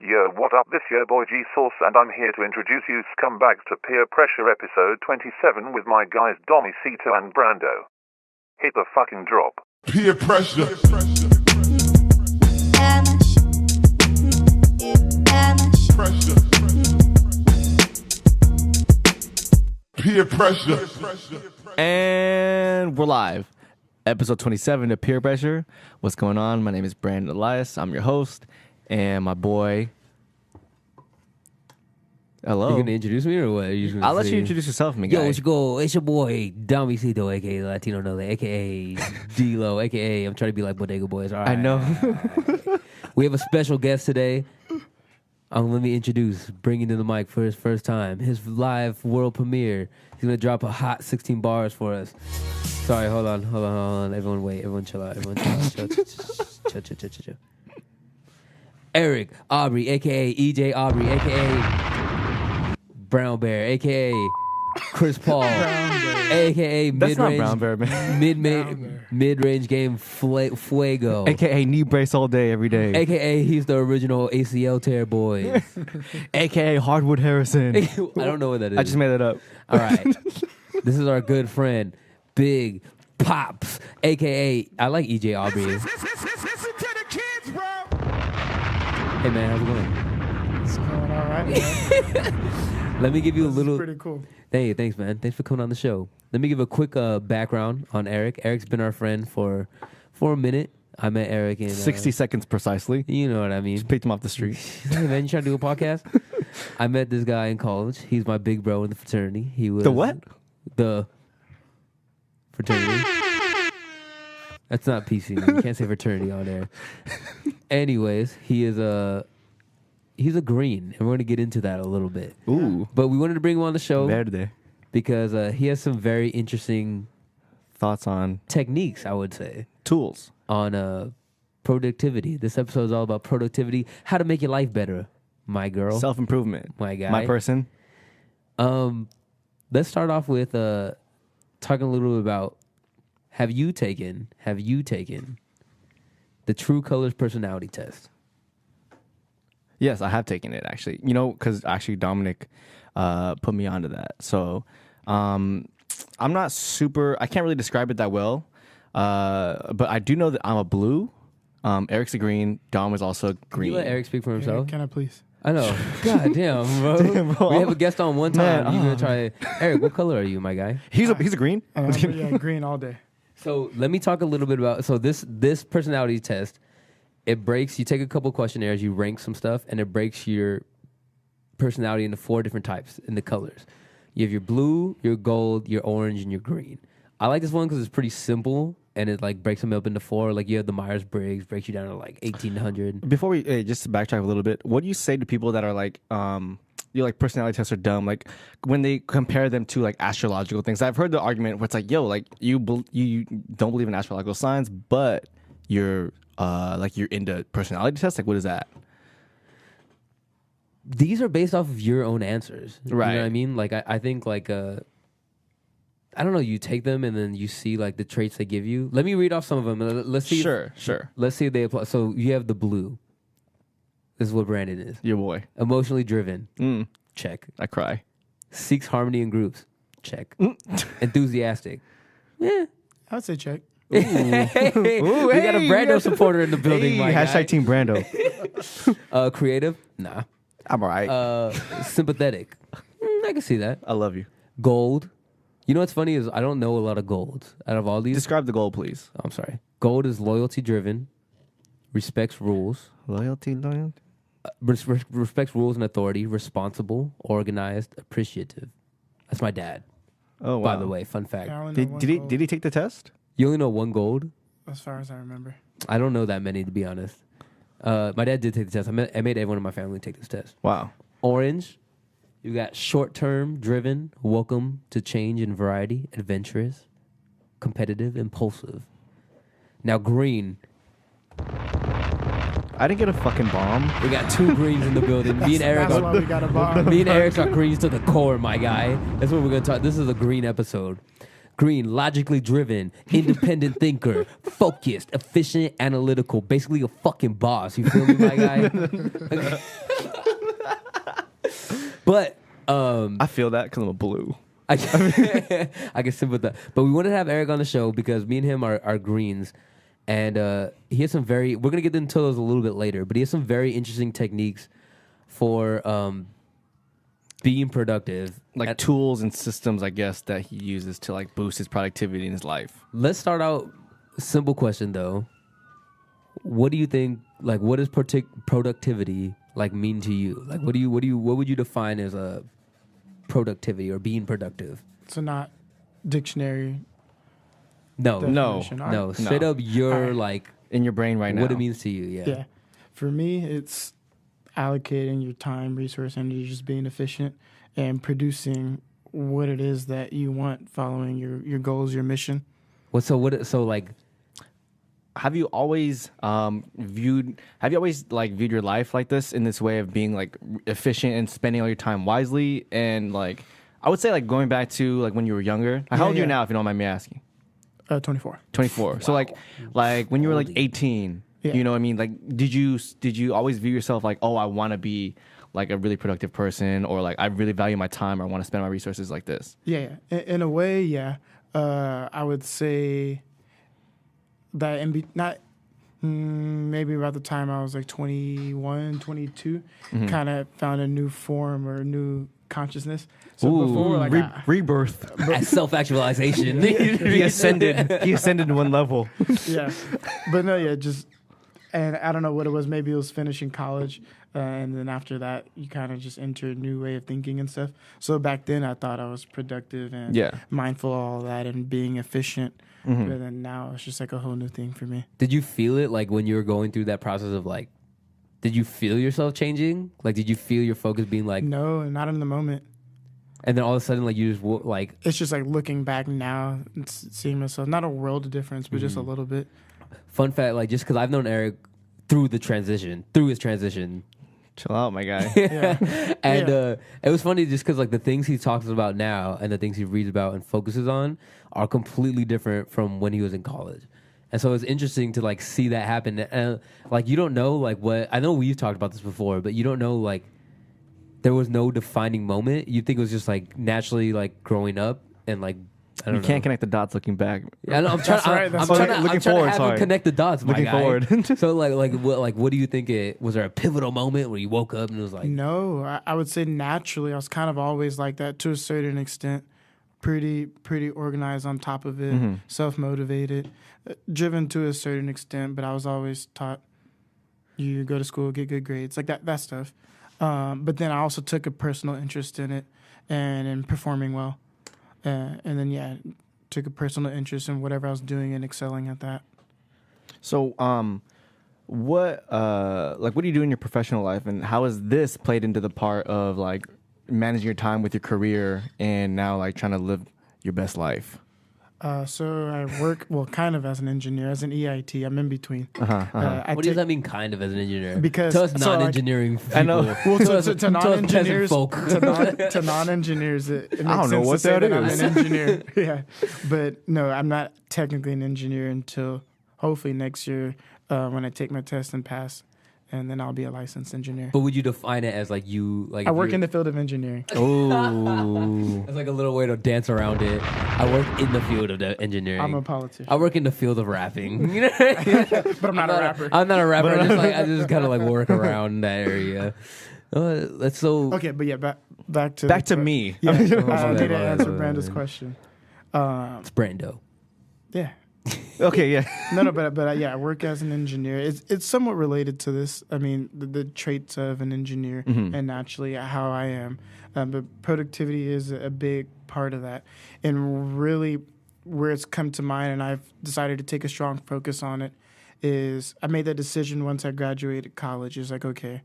Yo, what up? This your boy G-Sauce, and I'm here to introduce you scumbags to Peer Pressure episode 27 with my guys Dommy, Cito, and Brando. Hit the fucking drop. Peer pressure. Pressure. Peer pressure. And we're live. Episode 27 of Peer Pressure. What's going on? My name is Brandon Elias. I'm your host. And my boy... Hello. You gonna introduce me or what? I'll let you introduce yourself, my guy. Yo, what's your goal? It's your boy, Dommy Cito, a.k.a. Latino Nole, a.k.a. D-Lo, a.k.a. I'm trying to be like Bodega Boys. All right. I know. We have a special guest today. Let me introduce, bringing to the mic for his first time, his live world premiere. He's going to drop a hot 16 bars for us. Sorry, hold on. Everyone wait. Everyone chill out. Chill. Eric Aubry, a.k.a. EJ Aubry, a.k.a. Brown Bear, a.k.a. Chris Paul, a.k.a. That's not Brown Bear, man. Mid-range game Fuego, a.k.a. knee brace all day, every day. a.k.a. he's the original ACL tear boy. a.k.a. Hardwood Harrison. I don't know what that is. I just made that up. All right. This is our good friend, Big Pops, a.k.a. I like EJ Aubry. Hey, man, how's it going? It's going all right, man. Let me give you a little... pretty cool. Hey, thanks, man. Thanks for coming on the show. Let me give a quick background on Eric. Eric's been our friend for a minute. I met Eric in... 60 seconds precisely. You know what I mean. Just picked him off the street. Hey, man, you trying to do a podcast? I met this guy in college. He's my big bro in the fraternity. He was... The what? The fraternity. That's not PC. Man. You can't say fraternity on there. Anyways, he's a green, and we're going to get into that a little bit. Ooh. But we wanted to bring him on the show Verde. because he has some very interesting Thoughts on techniques, I would say, tools. on productivity. This episode is all about productivity, how to make your life better, my girl. Self-improvement. My guy. My person. Let's start off with talking a little bit about have you taken the True Colors personality test? Yes, I have taken it, actually. You know, because actually Dominic put me onto that. So I'm not super... I can't really describe it that well. But I do know that I'm a blue. Eric's a green. Dom is also green. Can you let Eric speak for himself? Can I please? I know. God damn, bro. Damn, bro. We have a guest on one time. Man, You're going to try... Eric, what color are you, my guy? He's a green? Yeah, green all day. So let me talk a little bit about... So this personality test, it breaks... You take a couple questionnaires, you rank some stuff, and it breaks your personality into 4 different types in the colors. You have your blue, your gold, your orange, and your green. I like this one because it's pretty simple, and it like breaks them up into 4. Like you have the Myers-Briggs, breaks you down to like 1,800. Before we... just to backtrack a little bit, what do you say to people that are like... you like personality tests are dumb, like when they compare them to like astrological things? I've heard the argument where it's like, yo, like you don't believe in astrological signs, but you're you're into personality tests. Like, what is that? These are based off of your own answers, right? You know what I mean? Like I think like I don't know. You take them and then you see like the traits they give you. Let me read off some of them. Let's see. Sure. Let's see if they apply. So you have the blue. This is what Brandon is. Your boy. Emotionally driven. Check. I cry. Seeks harmony in groups. Check. Enthusiastic. Yeah. I would say check. Ooh, we got a Brando supporter in the building. Hey, hashtag Team Brando. Creative? Nah. I'm all right. Sympathetic? I can see that. I love you. Gold. You know what's funny is I don't know a lot of golds. Out of all these. Describe the goal, please. I'm sorry. Gold is loyalty driven. Respects rules. Loyalty. Respects rules and authority. Responsible. Organized. Appreciative. That's my dad. Oh, wow. By the way, fun fact. I only know Did he take the test? You only know 1 gold? As far as I remember. I don't know that many, to be honest. My dad did take the test. I made everyone in my family take this test. Wow. Orange. You got short-term, driven, welcome to change and variety, adventurous, competitive, impulsive. Now green. I didn't get a fucking bomb. We got 2 greens in the building. Me and Eric That's why we got a bomb. Me and Eric are greens to the core, my guy. That's what we're going to talk. This is a green episode. Green, logically driven, independent thinker, focused, efficient, analytical. Basically a fucking boss. You feel me, my guy? But I feel that because I'm a blue. I can sit with that. But we wanted to have Eric on the show because me and him are greens. And he has some we're going to get into those a little bit later, but he has some very interesting techniques for being productive. Like tools and systems, I guess, that he uses to like boost his productivity in his life. Let's start out, simple question though. What do you think, like what does productivity like mean to you? Like what would you define as a productivity or being productive? So not dictionary. No. definition. No, straight up your like In your brain right now. what it means to you, yeah. Yeah. For me, it's allocating your time, resource, energy, just being efficient and producing what it is that you want, following your goals, your mission. So like Have you always viewed your life like this, in this way of being like efficient and spending all your time wisely? And like I would say like going back to like when you were younger. How old are you now, if you don't mind me asking? 24. 24. Wow. So like when you were like 18, Yeah. you know what I mean? Like did you always view yourself like, oh, I want to be like a really productive person, or like I really value my time, or I want to spend my resources like this? Yeah. In a way, yeah. I would say that maybe about the time I was like 21, 22, kind of found a new form or a new consciousness. So before, like rebirth. self-actualization. He ascended one level. yeah, but no, yeah, and I don't know what it was. Maybe it was finishing college, and then after that, you kind of just enter a new way of thinking and stuff. So back then, I thought I was productive and mindful of all that and being efficient. But then now it's just like a whole new thing for me. Did you feel it like when you were going through that process of like, did you feel yourself changing? Like, did you feel your focus being like, No, not in the moment. and then all of a sudden like you just like, It's just like looking back now and seeing myself, not a world of difference, but just a little bit. fun fact, like just because I've known Eric through his transition. Chill out, my guy. And it was funny just because like the things he talks about now and the things he reads about and focuses on are completely different from when he was in college. And so it's interesting to like see that happen. And like you don't know like what, I know we've talked about this before, but you don't know like there was no defining moment. You think it was just like naturally like growing up and like I don't know. You can't connect the dots looking back. Yeah, no, I'm trying. I'm trying to have him connect the dots. Looking forward. So what do you think? Was there a pivotal moment where you woke up and it was like? No, I would say naturally. I was kind of always like that to a certain extent. Pretty organized, on top of it, self-motivated, driven to a certain extent. But I was always taught, you go to school, get good grades, like that stuff. But then I also took a personal interest in it and in performing well. And then, took a personal interest in whatever I was doing and excelling at that. So, what do you do in your professional life, and how has this played into the part of like managing your time with your career and now like trying to live your best life? So I work, kind of as an engineer, as an EIT. I'm in between. What does that mean, kind of, as an engineer? Because to us non-engineering people. I know. Well, to us non-engineers, folk. to non-engineers, it makes I don't know sense what to say that I'm is. an engineer. Yeah, but no, I'm not technically an engineer until hopefully next year when I take my test and pass, and then I'll be a licensed engineer. But would you define it as like you like? I work in the field of engineering. Oh, It's like a little way to dance around it. I work in the field of the engineering. I'm a politician, I work in the field of rapping. but I'm not a rapper. I'm not a rapper. I just kind of like work around that area. That's so. Okay, but yeah, back to me. Yeah, I need to bad. answer Brando's question. It's Brando. Yeah. Okay, yeah. No, but I work as an engineer. It's somewhat related to this. I mean, the traits of an engineer and naturally how I am. But productivity is a big part of that. And really where it's come to mind and I've decided to take a strong focus on it is I made that decision once I graduated college. It's like, okay,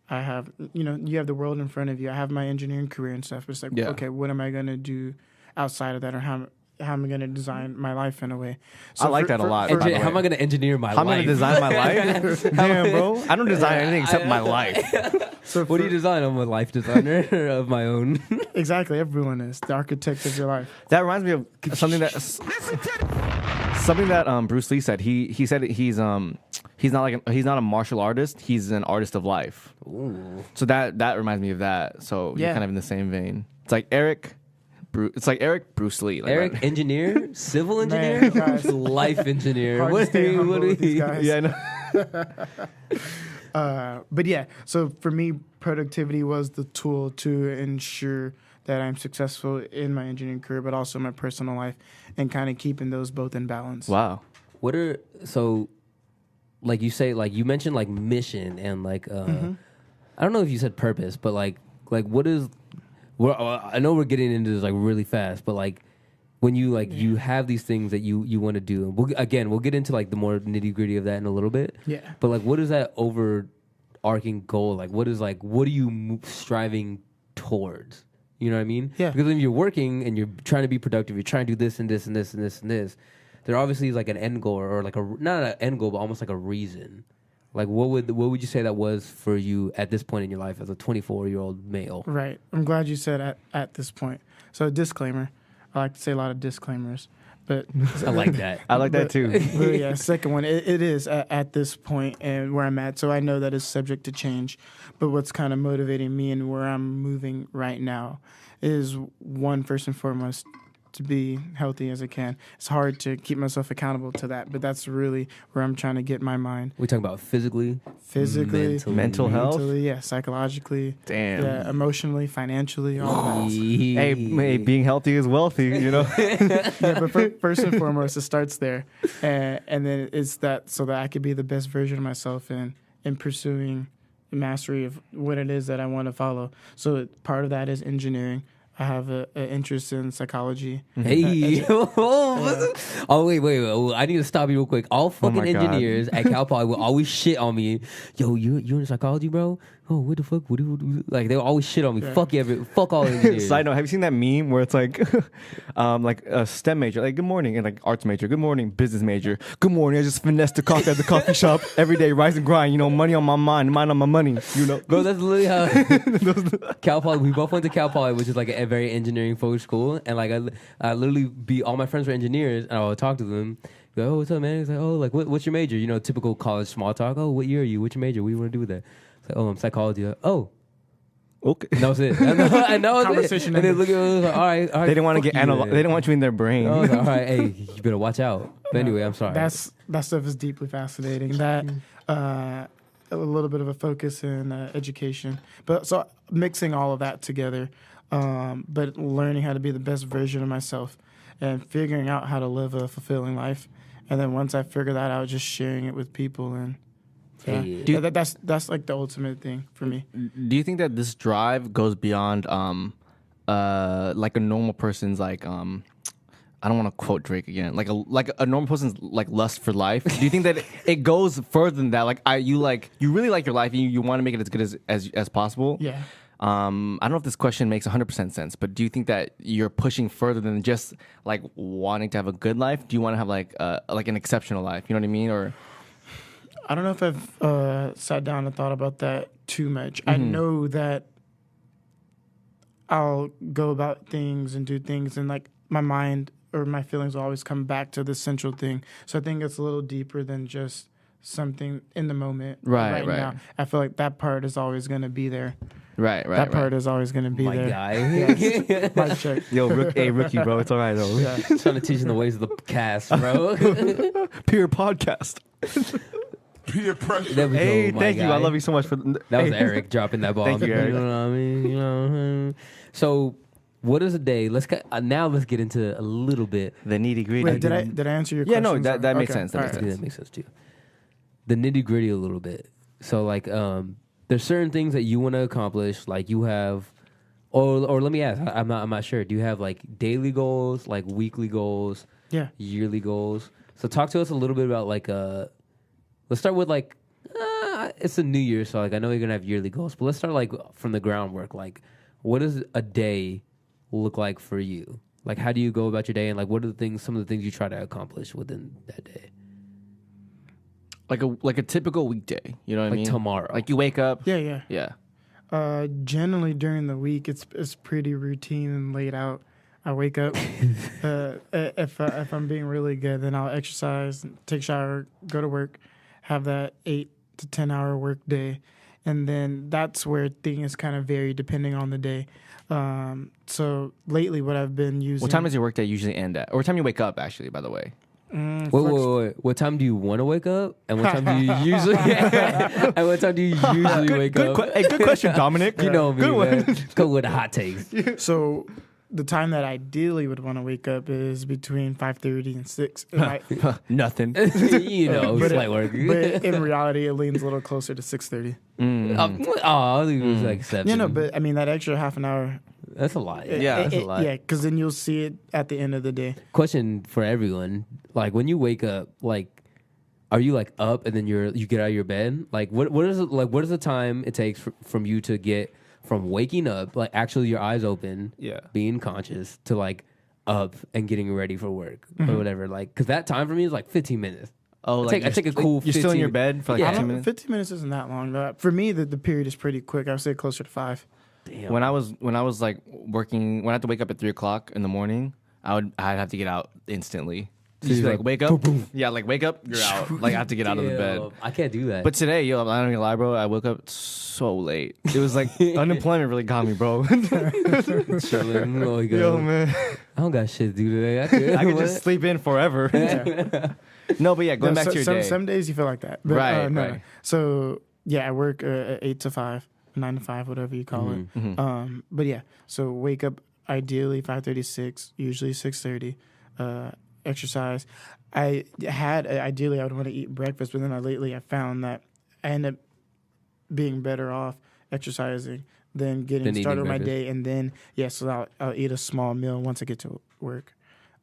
I have, you have the world in front of you. I have my engineering career and stuff. But it's like, okay, what am I going to do outside of that, or how how am I going to design my life in a way. I like that a lot. by the How am way. I going to engineer my How am I life? going to design my life? Damn, bro. I don't design anything except my life. So What do you design? I'm a life designer of my own. Exactly, everyone is the architect of your life. That reminds me of something that Bruce Lee said. He said he's not a martial artist. He's an artist of life. Ooh. So that reminds me of that. So you're Yeah. kind of in the same vein. It's like Eric, Bruce Lee. Like Eric, that. engineer, civil Man, engineer, guys. life engineer. Hard to stay humble with these guys. Yeah, I know. But yeah, so for me, productivity was the tool to ensure that I'm successful in my engineering career, but also my personal life, and kind of keeping those both in balance. Wow. What are like you say, like you mentioned like mission and like I don't know if you said purpose, but like what is? I know we're getting into this like really fast, but like when you you have these things that you want to do, and we'll get into like the more nitty gritty of that in a little bit. Yeah. But like, what is that overarching goal? Like, what are you striving towards? You know what I mean? Yeah. Because when you're working and you're trying to be productive, you're trying to do this and this and this and this and this. There obviously is like an end goal or like not an end goal, but almost like a reason. Like what would you say that was for you at this point in your life as a 24-year-old male? Right. I'm glad you said at this point. So disclaimer. I like to say a lot of disclaimers, but I like that. I like that too. But yeah, second one. It is at this point and where I'm at. So I know that it's subject to change. But what's kind of motivating me and where I'm moving right now is one, first and foremost, to be healthy as I can. It's hard to keep myself accountable to that, but that's really where I'm trying to get my mind. We talking about physically, Mental health? mentally, yeah, psychologically, Damn. yeah, emotionally, financially, all of that. Hey, being healthy is wealthy, you know? Yeah, but first and foremost, it starts there, and then it's that so that I could be the best version of myself in pursuing mastery of what it is that I want to follow. So part of that is engineering. I have an interest in psychology. Hey, oh wait! I need to stop you real quick. All fucking my God. engineers at Cal Poly will always shit on me. Yo, you in psychology, bro? Oh, what the fuck? What do you like? They will always shit on me. Yeah. Fuck all engineers. Side note, have you seen that meme where it's like a STEM major, like good morning, and like arts major, good morning, business major, good morning, I just finessed the coffee at the coffee shop every day, rise and grind, you know, money on my mind on my money, you know. Bro, that's literally how Cal Poly. We both went to Cal Poly, which is like a very engineering focused school, and like I literally all my friends were engineers, and I would talk to them. Go, oh, what's up, man? He's like, oh, like what's your major? You know, typical college small talk. Oh, what year are you? What's your major? What do you want to do with that? It's like, oh, I'm psychology. Like, oh. Okay. And that was it. And that was Conversation it. And they ended. look at me like, all right. They didn't want to fuck get you, they man. didn't want you in their brain. I was like, all right, hey, you better watch out. But anyway, I'm sorry. That stuff is deeply fascinating. That a little bit of a focus in education, but so mixing all of that together, but learning how to be the best version of myself and figuring out how to live a fulfilling life. And then once I figure that out, just sharing it with people and. Yeah, Hey. that's like the ultimate thing for me. Do you think that this drive goes beyond like a normal person's like I don't want to quote Drake again, like a normal person's like lust for life? Do you think that it goes further than that? Like you really like your life and you want to make it as good as possible? Yeah. I don't know if this question makes 100% sense, but do you think that you're pushing further than just like wanting to have a good life? Do you want to have like an exceptional life? You know what I mean? Or I don't know if I've sat down and thought about that too much. I know that I'll go about things and do things, and like my mind or my feelings will always come back to the central thing. So I think it's a little deeper than just something in the moment. Right. Now. I feel like that part is always going to be there. right. That part is always going to be my there. guy. Mic check. Yo, rookie, bro, it's all right though. Yeah. Trying to teach him the ways of the cast, bro. Peer podcast. Peer pressure. There we Hey, go, my thank you. guy. I love you so much for That was Hey. Eric dropping that ball. Thank you, Eric. You know what I mean? You know. So, what is a day? Now let's get into a little bit. the nitty gritty. Wait, did I answer your Yeah, question? no, that makes sense. That All makes right. sense. That makes sense too. The nitty gritty a little bit. So like, there's certain things that you want to accomplish. Like you have, or let me ask. I'm not sure. Do you have like daily goals, like weekly goals, Yeah. yearly goals? So talk to us a little bit about like let's start with like it's a new year, so like I know you're gonna have yearly goals, but let's start like from the groundwork. Like, what does a day look like for you? Like, how do you go about your day, and like, what are some of the things you try to accomplish within that day? Like a typical weekday, you know what I mean? Like tomorrow. Like you wake up. Yeah. Yeah. Generally during the week, it's pretty routine and laid out. I wake up. If I'm being really good, then I'll exercise, take a shower, go to work, have that 8 to 10 hour work day, and then that's where things kind of vary depending on the day. So lately, what I've been using. What time does your workday usually end at? Or what time you wake up, actually, by the way? Wait. What time do you want to wake up? And what time do you usually and what time do you usually wake up? Good question, Dominic. You know me, Good man. Go with the hot takes. So the time that ideally would want to wake up is between 5:30 and 6. Nothing. You know, But slight work. But in reality, it leans a little closer to 6:30. I think it was like 7. Yeah, no, but I mean that extra half an hour. That's a lot. Yeah, that's a lot. Yeah, because then you'll see it at the end of the day. Question for everyone: like, when you wake up, like, are you like up and then you get out of your bed? Like, what is it, like? What is the time it takes from you to get from waking up, like actually your eyes open, being conscious, to like up and getting ready for work or whatever? Like, because that time for me is like 15 minutes. Oh, I take a cool. You're 15, still in your bed for like 15 minutes. 15 minutes isn't that long. But for me, the period is pretty quick. I would say closer to 5. Damn. When I was like working, when I had to wake up at 3:00 in the morning, I'd have to get out instantly. So you're like like, wake up, yeah, like wake up, you're out. Like I have to get out of the bed. Damn, I can't do that. But today, I'm not gonna lie, bro. I woke up so late. It was like unemployment really got me, bro. Chilling. Oh, Yo, man, I don't got shit to do today. I could just sleep in forever. No, but yeah, going back to your day. Some days you feel like that. But, Right, no. right. So yeah, I work 8 to 5, 9 to 5, whatever you call it. But yeah, so wake up ideally 5:36, usually 6:30. Exercise. Ideally I would want to eat breakfast, but then lately I found that I end up being better off exercising than getting started with my day, and then so I'll eat a small meal once I get to work.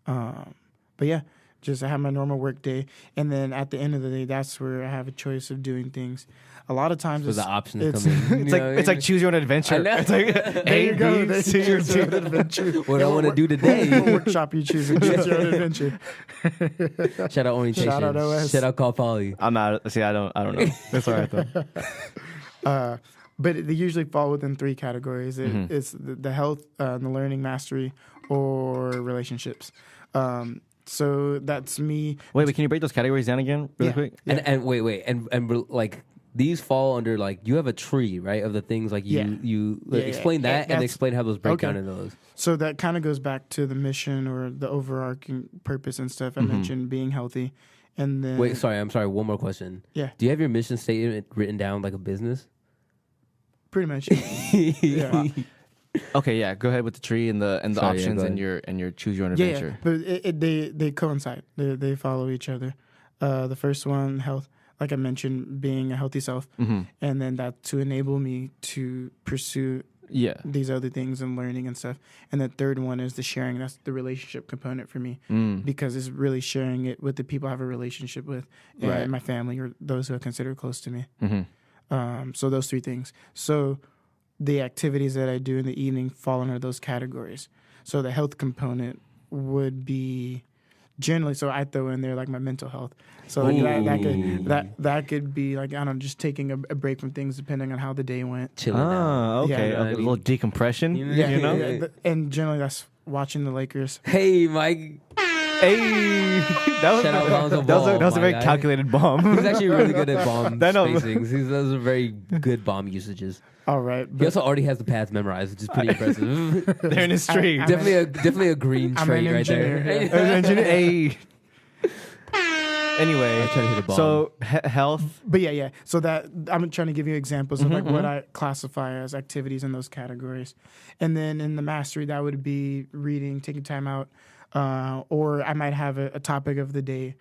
But yeah, just I have my normal work day, and then at the end of the day, that's where I have a choice of doing things. A lot of times, the options come in. It's like choose your own adventure. It's like there you go. Choose your own adventure. What I want to do today. What workshop you choose and choose your own adventure. Shout out orientation. Shout out OS. Shout out Call Poly. I'm not. See, I don't know. That's all right though. But they usually fall within 3 categories. It's the health, the learning, mastery, or relationships. So that's me. Wait, can you break those categories down again really quick? Yeah. And wait, and like these fall under like you have a tree, right, of the things like you explain that and explain how those break down in those. So that kind of goes back to the mission or the overarching purpose and stuff. I mentioned being healthy, and then I'm sorry. One more question. Yeah. Do you have your mission statement written down like a business? Pretty much. Yeah. Okay, yeah. Go ahead with the tree and the options and your choose your own adventure. Yeah, but they coincide. They follow each other. The first one, health, like I mentioned, being a healthy self, and then that to enable me to pursue these other things and learning and stuff. And the third one is the sharing. That's the relationship component for me because it's really sharing it with the people I have a relationship with, and my family or those who I consider close to me. So those 3 things. So the activities that I do in the evening fall under those categories. So the health component would be generally, so I throw in there like my mental health. So like that could be like, I don't know, just taking a break from things depending on how the day went. Chilling out. Okay. Yeah, a little decompression. Yeah. And generally that's watching the Lakers. Hey, Mike. Hey, that was a very calculated bomb. He's actually really good at bomb spacings. Those are very good bomb usages. All right. He also already has the paths memorized, which is pretty impressive. They're in his tree. Definitely a green trait right there. Hey. Anyway, I try to hit a bomb. So health. But yeah. So that I'm trying to give you examples of like what I classify as activities in those categories, and then in the mastery that would be reading, taking time out, or I might have a topic of the day,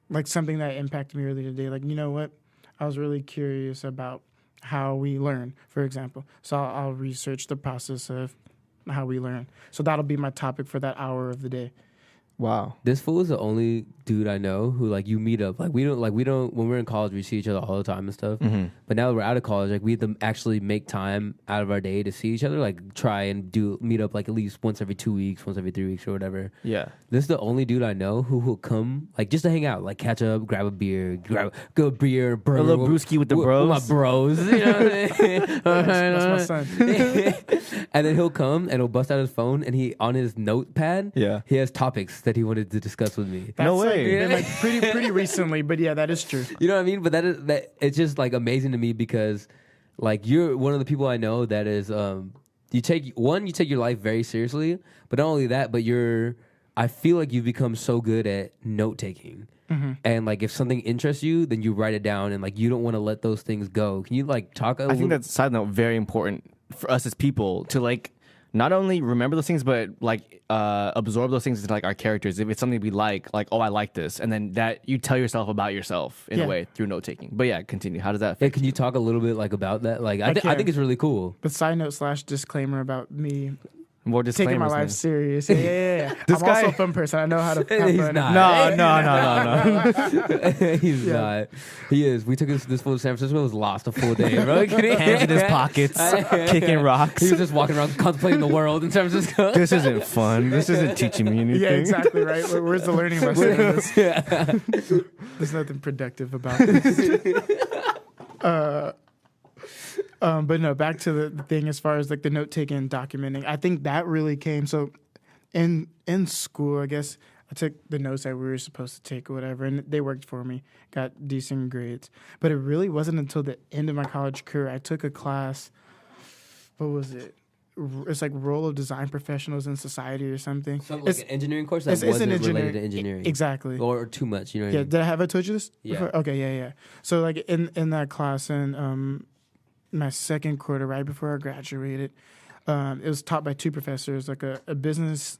like something that impacted me earlier today. Like, you know what, I was really curious about how we learn, for example. So I'll research the process of how we learn. So that'll be my topic for that hour of the day. Wow. This fool is the only dude I know who like you meet up. Like we don't when we're in college we see each other all the time and stuff. But now that we're out of college, like we have to actually make time out of our day to see each other. Like try and meet up like at least once every 2 weeks, once every 3 weeks or whatever. Yeah. This is the only dude I know who will come like just to hang out, like catch up, grab a beer, go a beer, burger, A little brewski with the bros. With my bros. You know what I mean? That's my son. And then he'll come and he'll bust out his phone and he on his notepad, he has topics that he wanted to discuss with me. No way. Been, like pretty recently, but yeah, that is true. You know what I mean? But that it's just like amazing to me because like you're one of the people I know that is you take your life very seriously, but not only that, but I feel like you've become so good at note taking. And like if something interests you, then you write it down and like you don't want to let those things go. Can you like talk a little? I think that's side note very important for us as people to like not only remember those things, but like absorb those things into like our characters. If it's something we like, oh, I like this, and then that you tell yourself about yourself in a way through note taking. But yeah, continue. How does that? Yeah, can you talk a little bit like about that? Like I think it's really cool. But side note / disclaimer about me. More taking my life serious. Yeah. This I'm guy, also a fun person. I know how to. He's not. No. He's not. He is. We took this fool to San Francisco. Was lost a full day, bro. Hands in his pockets, kicking rocks. He was just walking around contemplating the world in San Francisco. This isn't fun. This isn't teaching me anything. Yeah, exactly right. Where's the learning lesson in this? There's nothing productive about this. But no, back to the thing as far as like the note taking and documenting. I think that really came. So in school, I guess I took the notes that we were supposed to take or whatever, and they worked for me. Got decent grades. But it really wasn't until the end of my college career I took a class. What was it? It's like role of design professionals in society or something. So like an engineering course that wasn't related to engineering. Exactly. Or too much, you know what I mean? Did I told you this? Yeah. Before? Okay, yeah. So like in that class in my second quarter, right before I graduated, it was taught by two professors, like a professor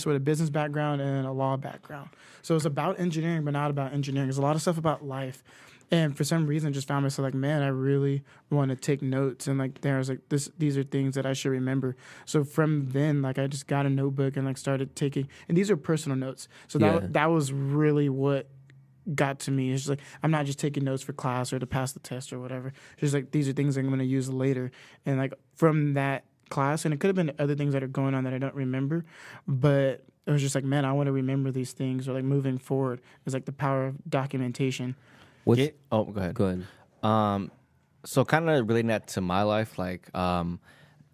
with a business background and a law background. So it was about engineering, but not about engineering. There's a lot of stuff about life. And for some reason, just found myself like, man, I really want to take notes. And like, there was like, these are things that I should remember. So from then, like, I just got a notebook and like started taking, and these are personal notes. So that was really what got to me. It's just like, I'm not just taking notes for class or to pass the test or whatever. It's just like, these are things I'm going to use later. And like from that class, and it could have been other things that are going on that I don't remember, but it was just like, man, I want to remember these things, or like moving forward. It's like the power of documentation. Go ahead. Go ahead. So kind of relating that to my life, like, I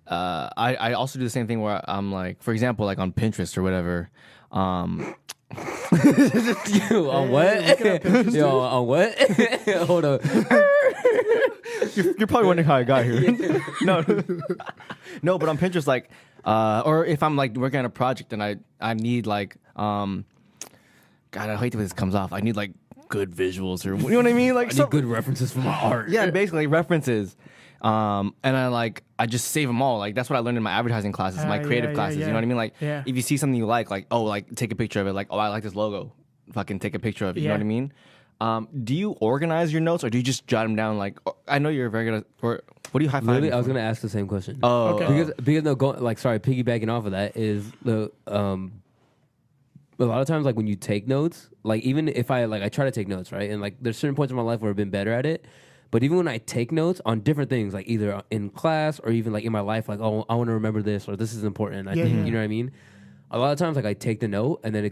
also do the same thing where I'm like, for example, like on Pinterest or whatever. You on what? Yo, on what? Hold up. You're probably wondering how I got here. No, but on Pinterest, like, or if I'm like working on a project and I need like, God, I hate the way this comes off. I need like good visuals, or you know what I mean? Like, I need good references for my art. Yeah, basically references. And I just save them all. Like, that's what I learned in my advertising classes, my creative classes. You know what I mean? Like, if you see something you like, oh, like take a picture of it. Like, oh, I like this logo. Fucking take a picture of it. You know what I mean? Do you organize your notes, or do you just jot them down? Like, I know you're very good at, or what do you high five? Literally, I was gonna ask the same question. Oh, okay. Because no, piggybacking off of that is the a lot of times, like when you take notes, like even if I try to take notes, right, and like there's certain points in my life where I've been better at it. But even when I take notes on different things, like either in class or even like in my life, like, oh, I want to remember this, or this is important. I think, you know what I mean? A lot of times, like I take the note and then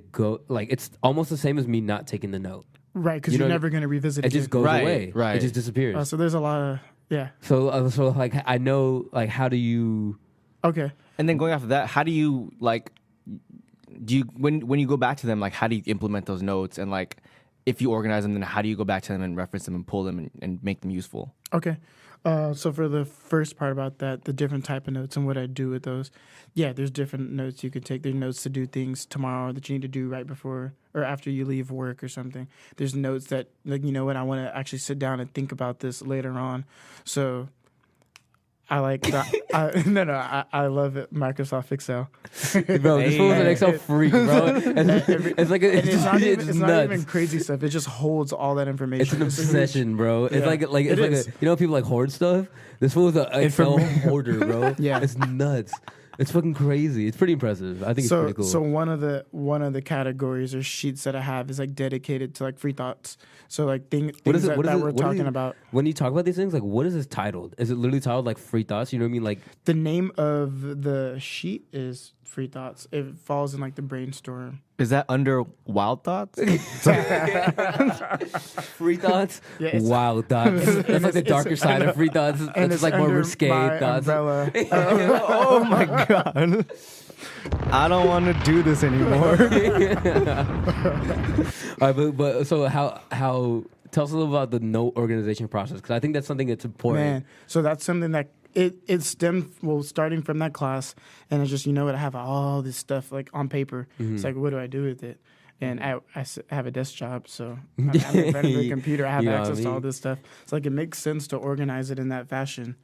it's almost the same as me not taking the note. Right, because you're never going to revisit it. It just goes away. Right. It just disappears. So there's a lot of, So like I know, like, how do you... Okay. And then going after that, how do you, like, when you go back to them, like, how do you implement those notes? And like, if you organize them, then how do you go back to them and reference them and pull them and make them useful? Okay. So for the first part about that, the different type of notes and what I do with those, there's different notes you could take. There's notes to do things tomorrow that you need to do right before or after you leave work or something. There's notes that, like, you know what, I want to actually sit down and think about this later on. So I like that. I love it. Microsoft Excel. Bro, this fool's an Excel freak, bro. It's like it's not even crazy stuff. It just holds all that information. It's an obsession, bro. It's like you know, people like hoard stuff. This fool's an Excel hoarder, bro. Yeah, it's nuts. It's fucking crazy. It's pretty impressive. I think it's pretty cool. So one of the categories or sheets that I have is like dedicated to like free thoughts. So like things that we're talking about. When you talk about these things, like what is this titled? Is it literally titled like free thoughts? You know what I mean? Like the name of the sheet is free thoughts. It falls in like the brainstorm. Is that under wild thoughts? free thoughts, Yeah, wild thoughts. That's like the darker side of free thoughts. And It's like more under risque my thoughts. umbrella. Oh my god. I don't want to do this anymore. All right, but so how tell us a little about the note organization process, because I think that's something that's important. Man, so that's something that it stemmed starting from that class, and it's just I have all this stuff like on paper. It's like, what do I do with it? And I have a desk job, so I'm in front of a computer. I have access to all this stuff. It's like it makes sense to organize it in that fashion,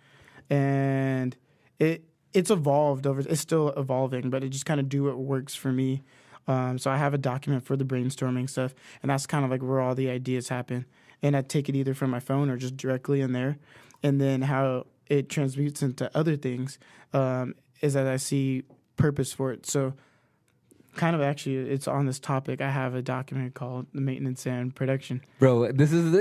and it's evolved over. It's still evolving, but it just kind of do what works for me. So I have a document for the brainstorming stuff, and that's kind of like where all the ideas happen. And I take it either from my phone or just directly in there, and then how it transmutes into other things is that I see purpose for it. So kind of actually it's on this topic. I have a document called the maintenance and production. Bro, this is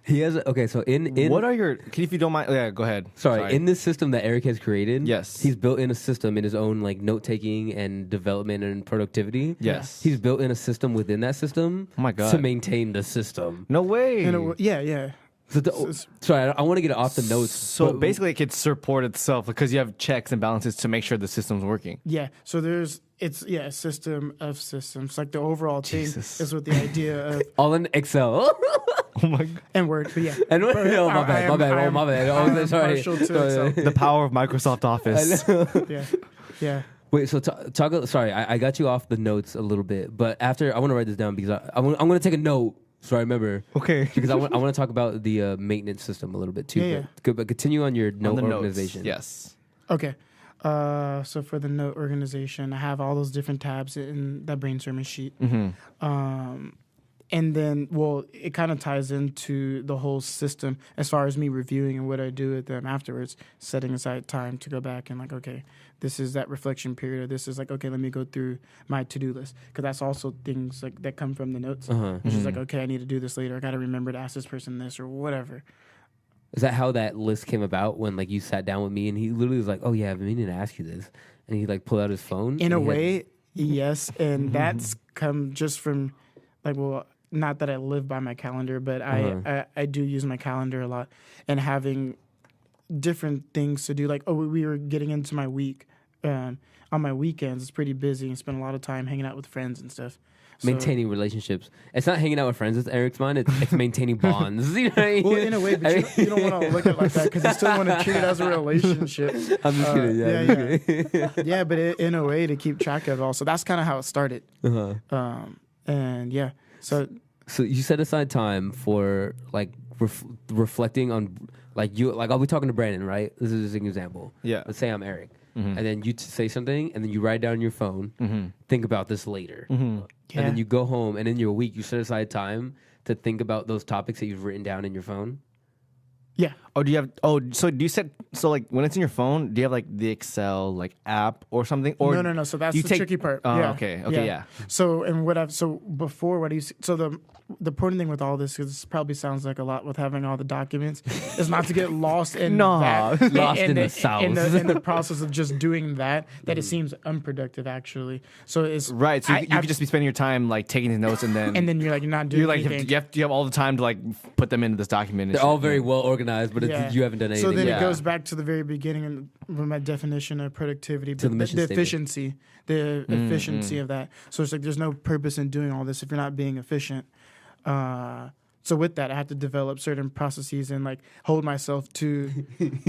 he has so in what are your if you don't mind, yeah, go ahead. Sorry, in this system that Eric has created, yes, he's built in a system in his own like note taking and development and productivity. Yes, he's built in a system within that system. Oh my god, to maintain the system. No way. Yeah. So sorry, I want to get it off the notes. So basically, it could support itself because you have checks and balances to make sure the system's working. Yeah. So it's a system of systems. Like the overall thing is with the idea of all in Excel. Oh my god. And Word, but yeah. And my bad. Oh, sorry. The power of Microsoft Office. Yeah. Wait, so talk. Sorry, I got you off the notes a little bit, but after I want to write this down because I'm going to take a note. So I remember. Okay. Because I want to talk about the maintenance system a little bit too. Yeah. But continue on your note organization. Yes. Okay. So for the note organization, I have all those different tabs in that brainstorming sheet. Mm-hmm. And then, it kind of ties into the whole system as far as me reviewing and what I do with them afterwards, setting aside time to go back and like, okay, this is that reflection period, or this is like, okay, let me go through my to-do list. Because that's also things like that come from the notes. Which is like, okay, I need to do this later. I got to remember to ask this person this or whatever. Is that how that list came about when like you sat down with me and he literally was like, oh yeah, I've been meaning to ask you this. And he like pulled out his phone? In a way, yes. And that's come just from like, not that I live by my calendar, but I do use my calendar a lot, and having different things to do. Like, we were getting into my week. On my weekends, it's pretty busy and spend a lot of time hanging out with friends and stuff. Maintaining relationships. It's not hanging out with friends with Eric's mind. It's maintaining bonds. You know what I mean? Well, in a way, but you don't want to look at it like that because you still want to treat it as a relationship. I'm just kidding. Yeah. Yeah, but in a way to keep track of it all. So that's kind of how it started. And yeah. So you set aside time for like reflecting on like I'll be talking to Brandon, right? This is an example. Yeah. Let's say I'm Eric, and then you say something, and then you write down your phone. Think about this later, and then you go home, and in your week you set aside time to think about those topics that you've written down in your phone. Yeah. So do you set like when it's in your phone, do you have like the Excel like app or something? Or no. So that's the tricky part. Okay. Yeah. So before what do you see? So the important thing with all this, because it probably sounds like a lot with having all the documents, is not to get lost in lost in the sauce. In the process of just doing that it seems unproductive actually. So it's right. So you could just be spending your time like taking the notes and then you're like you're not doing anything. You have all the time to like put them into this document. They're all very well organized, but you haven't done anything. So then it goes back to the very beginning with my definition of productivity, to but the efficiency of that. So it's like there's no purpose in doing all this if you're not being efficient. So with that, I have to develop certain processes and like hold myself to in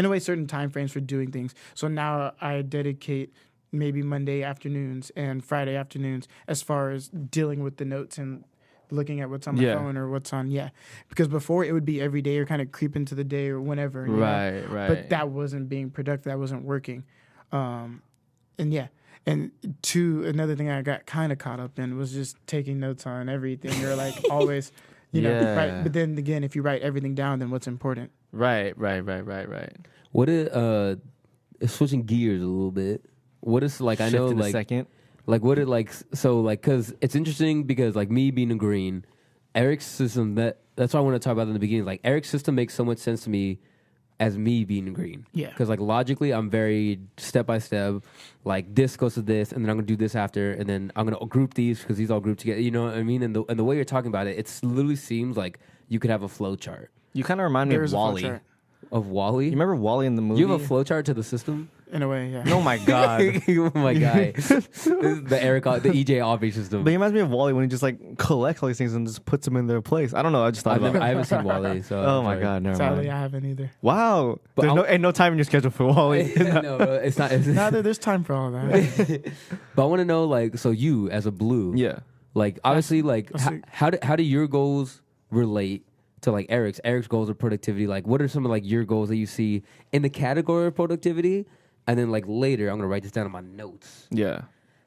a way certain time frames for doing things. So now I dedicate maybe Monday afternoons and Friday afternoons as far as dealing with the notes and looking at what's on my phone or what's on because before it would be every day or kind of creep into the day or whenever right but that wasn't being productive, that wasn't working. And another thing I got kind of caught up in was just taking notes on everything. You're like always right, but then again if you write everything down, then what's important? Right. What switching gears a little bit. What is like? I know Shift in a like second. like what it like so like because it's interesting because like me being a green, Eric's system that's what I want to talk about in the beginning. Like Eric's system makes so much sense to me as me being green. Yeah. Because like logically, I'm very step by step. Like this goes to this, and then I'm gonna do this after, and then I'm gonna group these because these all group together. You know what I mean? And the way you're talking about it, it literally seems like you could have a flow chart You kind of remind me There of is a flow Wall-E. chart. of Wall-E. You remember Wall-E in the movie? You have a flow chart to the system. In a way, yeah. Oh my god. Oh my god, this is the EJ Aubry system. But he reminds me of Wall-E when he just like collects all these things and just puts them in their place. I don't know. I just thought about it. I haven't seen Wall-E, so Oh I'm my sorry. god, never Sadly, mind. I haven't either. Wow. But There's I'll- ain't no time in your schedule for Wall-E. No, it's not. Neither there's time for all that. But I want to know, like, so you as a blue, Yeah. like, obviously, like, That's it. how do your goals relate to like Eric's goals of productivity? Like, what are some of like your goals that you see in the category of productivity? And then like later, I'm gonna write this down in my notes. Yeah.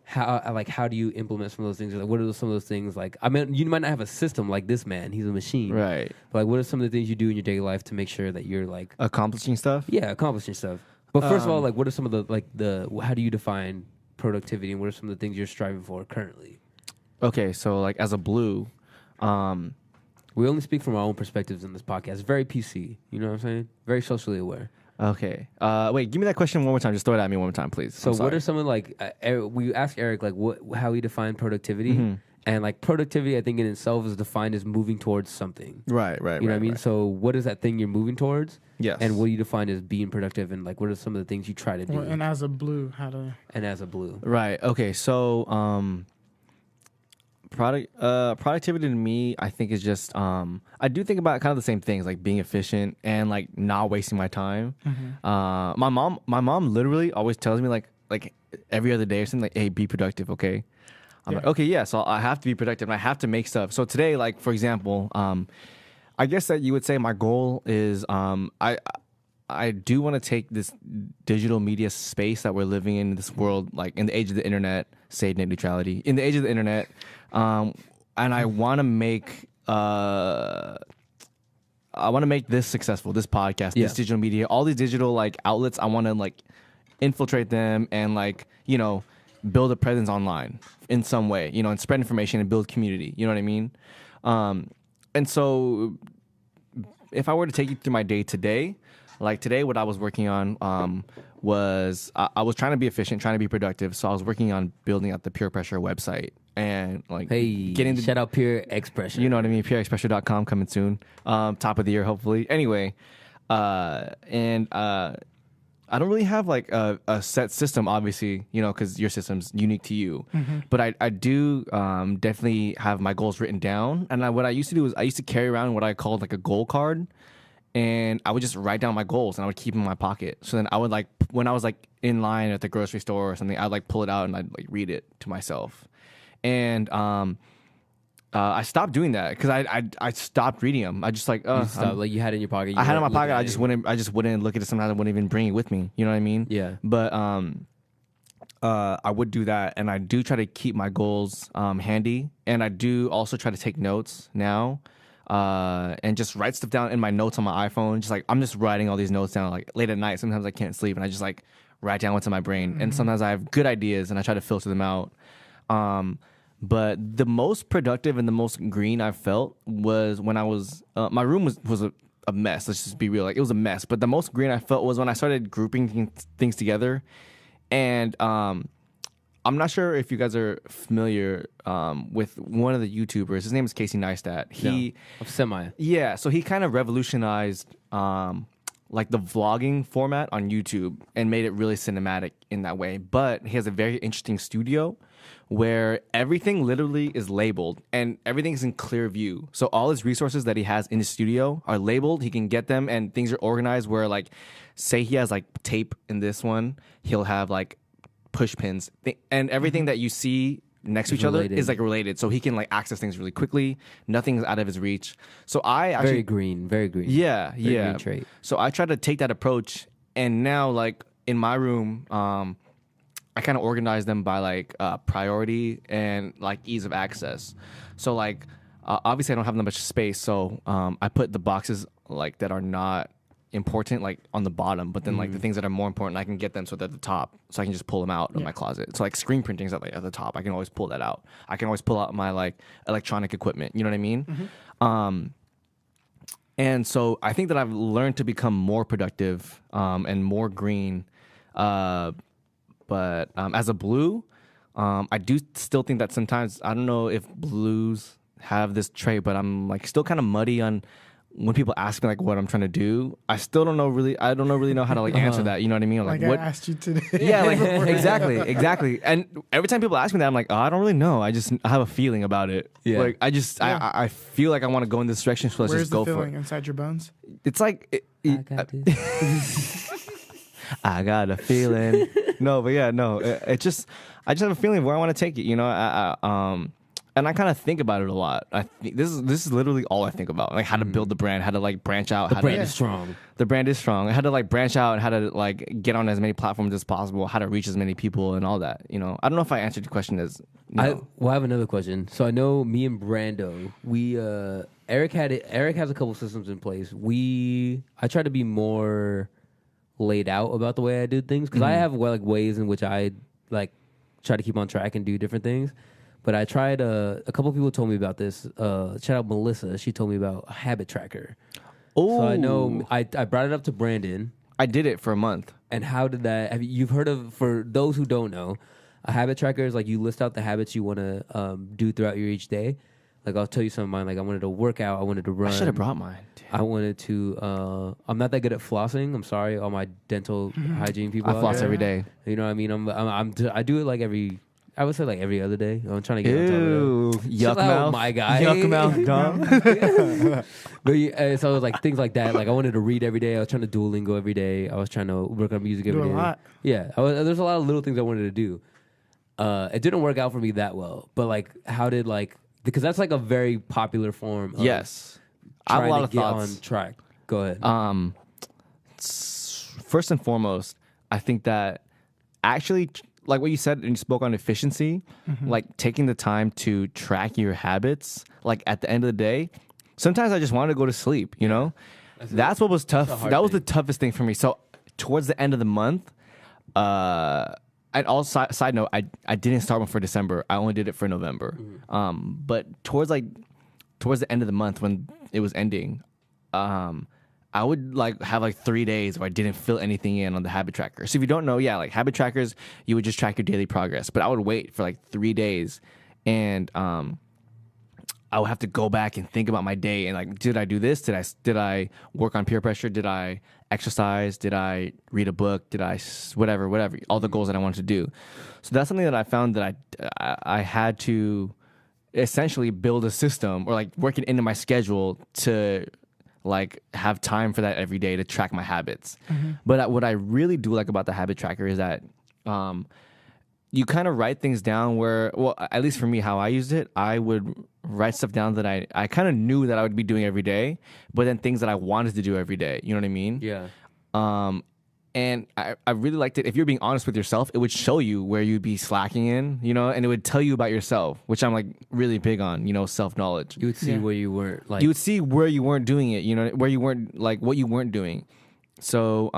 How do you implement some of those things? Like, what are some of those things? Like, I mean, you might not have a system like this man. He's a machine, Right. But like, what are some of the things you do in your daily life to make sure that you're like, Accomplishing stuff? accomplishing stuff? But first of all, like, what are some of the how do you define productivity, and what are some of the things you're striving for currently? Okay, so like as a blue, We only speak from our own perspectives in this podcast. It's very PC. You know what I'm saying? Very socially aware. okay. Wait, give me that question one more time. Just throw it at me one more time, please. So I'm sorry. what are some of like we asked Eric like how he defined productivity, Mm-hmm. and like productivity I think in itself is defined as moving towards something. Right, You know what I mean? So what is that thing you're moving towards? Yes. And what do you define as being productive, and like what are some of the things you try to do? Well, and as a blue, how to and as a blue. Right. Okay. So, productivity to me, I think is just I do think about kind of the same things, like being efficient and like not wasting my time. My mom literally always tells me like every other day or something like, "Hey, be productive, okay?" I'm like, "Okay, yeah." So I have to be productive and I have to make stuff. So today, like for example, I guess that you would say my goal is I do want to take this digital media space that we're living in this world, like in the age of the internet, say net neutrality, in the age of the internet, and I want to make this successful, this podcast, Yeah. this digital media, all these digital like outlets. I want to like infiltrate them and like build a presence online in some way, and spread information and build community. You know what I mean? And so if I were to take you through my day today, like today, what I was working on was I was trying to be efficient, trying to be productive. So I was working on building out the Pure Pressure website and like Hey, getting the, shout out Pure Expression. you know what I mean, pureexpressure.com coming soon, top of the year hopefully. Anyway, I don't really have like a set system, obviously, because your system's unique to you. But I do definitely have my goals written down. And what I used to do is I used to carry around what I called like a goal card. And I would just write down my goals and I would keep them in my pocket. So then I would like, when I was like in line at the grocery store or something, I'd like pull it out and I'd like read it to myself. And I stopped doing that because I stopped reading them. I just like, You stopped, like you had it in your pocket. I had it in my weren't pocket. looking I just wouldn't look at it. Sometimes I wouldn't even bring it with me. You know what I mean? Yeah. But I would do that, and I do try to keep my goals handy, and I do also try to take notes now, and just write stuff down in my notes on my iPhone. Just like I'm just writing all these notes down like late at night. Sometimes I can't sleep, and I just like write down what's in my brain. And sometimes I have good ideas, and I try to filter them out. But the most productive and the most green I felt was when I was my room was a mess. Let's just be real, like it was a mess. But the most green I felt was when I started grouping things together. And I'm not sure if you guys are familiar with one of the YouTubers. His name is Casey Neistat. Yeah, So he kind of revolutionized like the vlogging format on YouTube and made it really cinematic in that way. But he has a very interesting studio where everything literally is labeled and everything's in clear view. So all his resources that he has in his studio are labeled. He can get them and things are organized where like, say he has like tape in this one, he'll have like push pins and everything that you see next to each other is like related. So he can like access things really quickly. Nothing's out of his reach. So I actually... Very green. Yeah, Very yeah. green trait. So I try to take that approach, and now like in my room, I kind of organize them by like priority and like ease of access. So like obviously I don't have that much space, so I put the boxes like that are not important like on the bottom, but then like the things that are more important, I can get them so they're at the top, so I can just pull them out of my closet. So like screen printing is at the top. I can always pull that out. I can always pull out my like electronic equipment. You know what I mean? And so I think that I've learned to become more productive and more green. But as a blue, I do still think that sometimes, I don't know if blues have this trait, but I'm like still kind of muddy on when people ask me like what I'm trying to do. I still don't know really. I don't really know how to like answer that. You know what I mean? Like what I asked you today. Yeah, like exactly. And every time people ask me that, I'm like, oh, I don't really know. I have a feeling about it. Yeah. Like I feel like I want to go in this direction, so let's Where's just the go for feeling it. inside your bones? It's like I got this. I got a feeling. No, but yeah, no. I just have a feeling of where I want to take it. You know, and I kind of think about it a lot. I think this is literally all I think about, like how to build the brand, how to like branch out. The brand is strong. The brand is strong. How to like branch out and how to like get on as many platforms as possible, how to reach as many people and all that. You know, I don't know if I answered your question as. No. I have another question. So I know me and Brando, Eric has a couple systems in place. I try to be more laid out about the way I do things because I have like ways in which I like try to keep on track and do different things. But I tried, a couple people told me about this. Shout out Melissa. She told me about a habit tracker. Oh. So I know, I brought it up to Brandon. I did it for a month. And how did that, you've heard of, for those who don't know, a habit tracker is like you list out the habits you want to do throughout your each day. Like I'll tell you some of mine. Like I wanted to work out. I wanted to run. I should have brought mine. I wanted to, I'm not that good at flossing. I'm sorry, all my dental hygiene people I floss every day. You know what I mean? I do it like I would say like every other day. I'm trying to get on top of Ew, it. yuck mouth, my guy. yuck mouth, dumb. But so it was like things like that. Like I wanted to read every day. I was trying to Duolingo every day. I was trying to work on music every day. Do a lot. Yeah, there's a lot of little things I wanted to do. It didn't work out for me that well. But like, how did like, because that's like a very popular form. Of Yes, I have a lot trying of to get thoughts. on track. Go ahead. First and foremost, I think that actually, like what you said, and you spoke on efficiency, like taking the time to track your habits, like at the end of the day, sometimes I just wanted to go to sleep, you know? That's what was tough. That was the toughest thing for me. So towards the end of the month, and also side note, I didn't start one for December. I only did it for November. But towards the end of the month when it was ending, I would like have like 3 days where I didn't fill anything in on the habit tracker. So if you don't know, yeah, like habit trackers, you would just track your daily progress. But I would wait for like 3 days, and I would have to go back and think about my day and like, did I do this? Did I work on peer pressure? Did I exercise? Did I read a book? Did I whatever, all the goals that I wanted to do? So that's something that I found that I had to essentially build a system or like work it into my schedule to like have time for that every day to track my habits. But what I really do like about the habit tracker is that you kind of write things down where, well, at least for me, how I used it, I would write stuff down that I kind of knew that I would be doing every day, but then things that I wanted to do every day. You know what I mean? Yeah. And I really liked it. If you're being honest with yourself, it would show you where you'd be slacking in, you know, and it would tell you about yourself, which I'm like really big on, you know, self-knowledge. You would see where you weren't like. You would see where you weren't doing it, you know, where you weren't like what you weren't doing. So,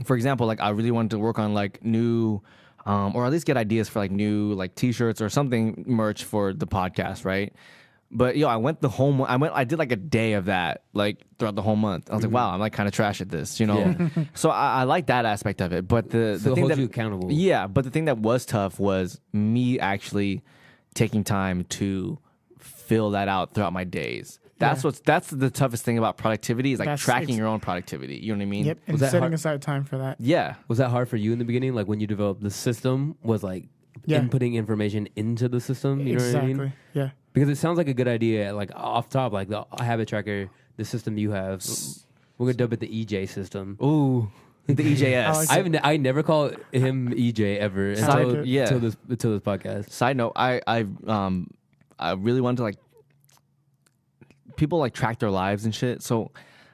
for example, like I really wanted to work on like new, or at least get ideas for like new like t-shirts or something merch for the podcast, right? But I did like a day of that, like throughout the whole month. I was like, wow, I'm like kind of trash at this, you know? Yeah. So I like that aspect of it. But the So it thing holds that you accountable. Yeah, but the thing that was tough was me actually taking time to fill that out throughout my days. That's the toughest thing about productivity is like tracking your own productivity. You know what I mean? Yep, and Was that setting hard? aside time for that. Yeah. Was that hard for you in the beginning? Like when you developed the system, was like inputting information into the system? You know what I mean? Yeah. Because it sounds like a good idea, like off top, like the habit tracker, the system you have. We're gonna dub it the EJ system. Ooh. The EJS. I like I never call him EJ ever until this podcast. Side note, I really wanted to like people like track their lives and shit. So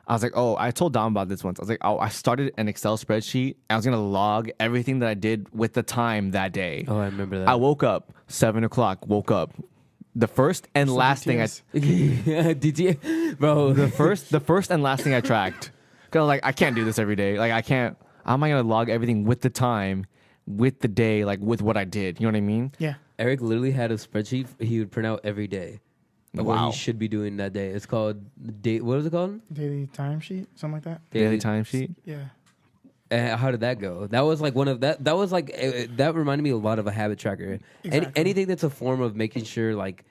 I was like, I told Dom about this once. I was like, I started an Excel spreadsheet. I was gonna log everything that I did with the time that day. Oh, I remember that. I woke up 7 o'clock. Woke up. The first and last thing DTA, bro. the first and last thing I tracked Cause like I can't do this every day. Like I can't. How am I gonna log everything with the time, with the day, like with what I did? You know what I mean? Yeah. Eric literally had a spreadsheet he would print out every day of what Wow. he should be doing that day. It's called date. What is it called? Daily timesheet, something like that. Daily timesheet. Yeah. And how did that go? That was like one of that. That was like that reminded me a lot of a habit tracker. Exactly. Anything that's a form of making sure like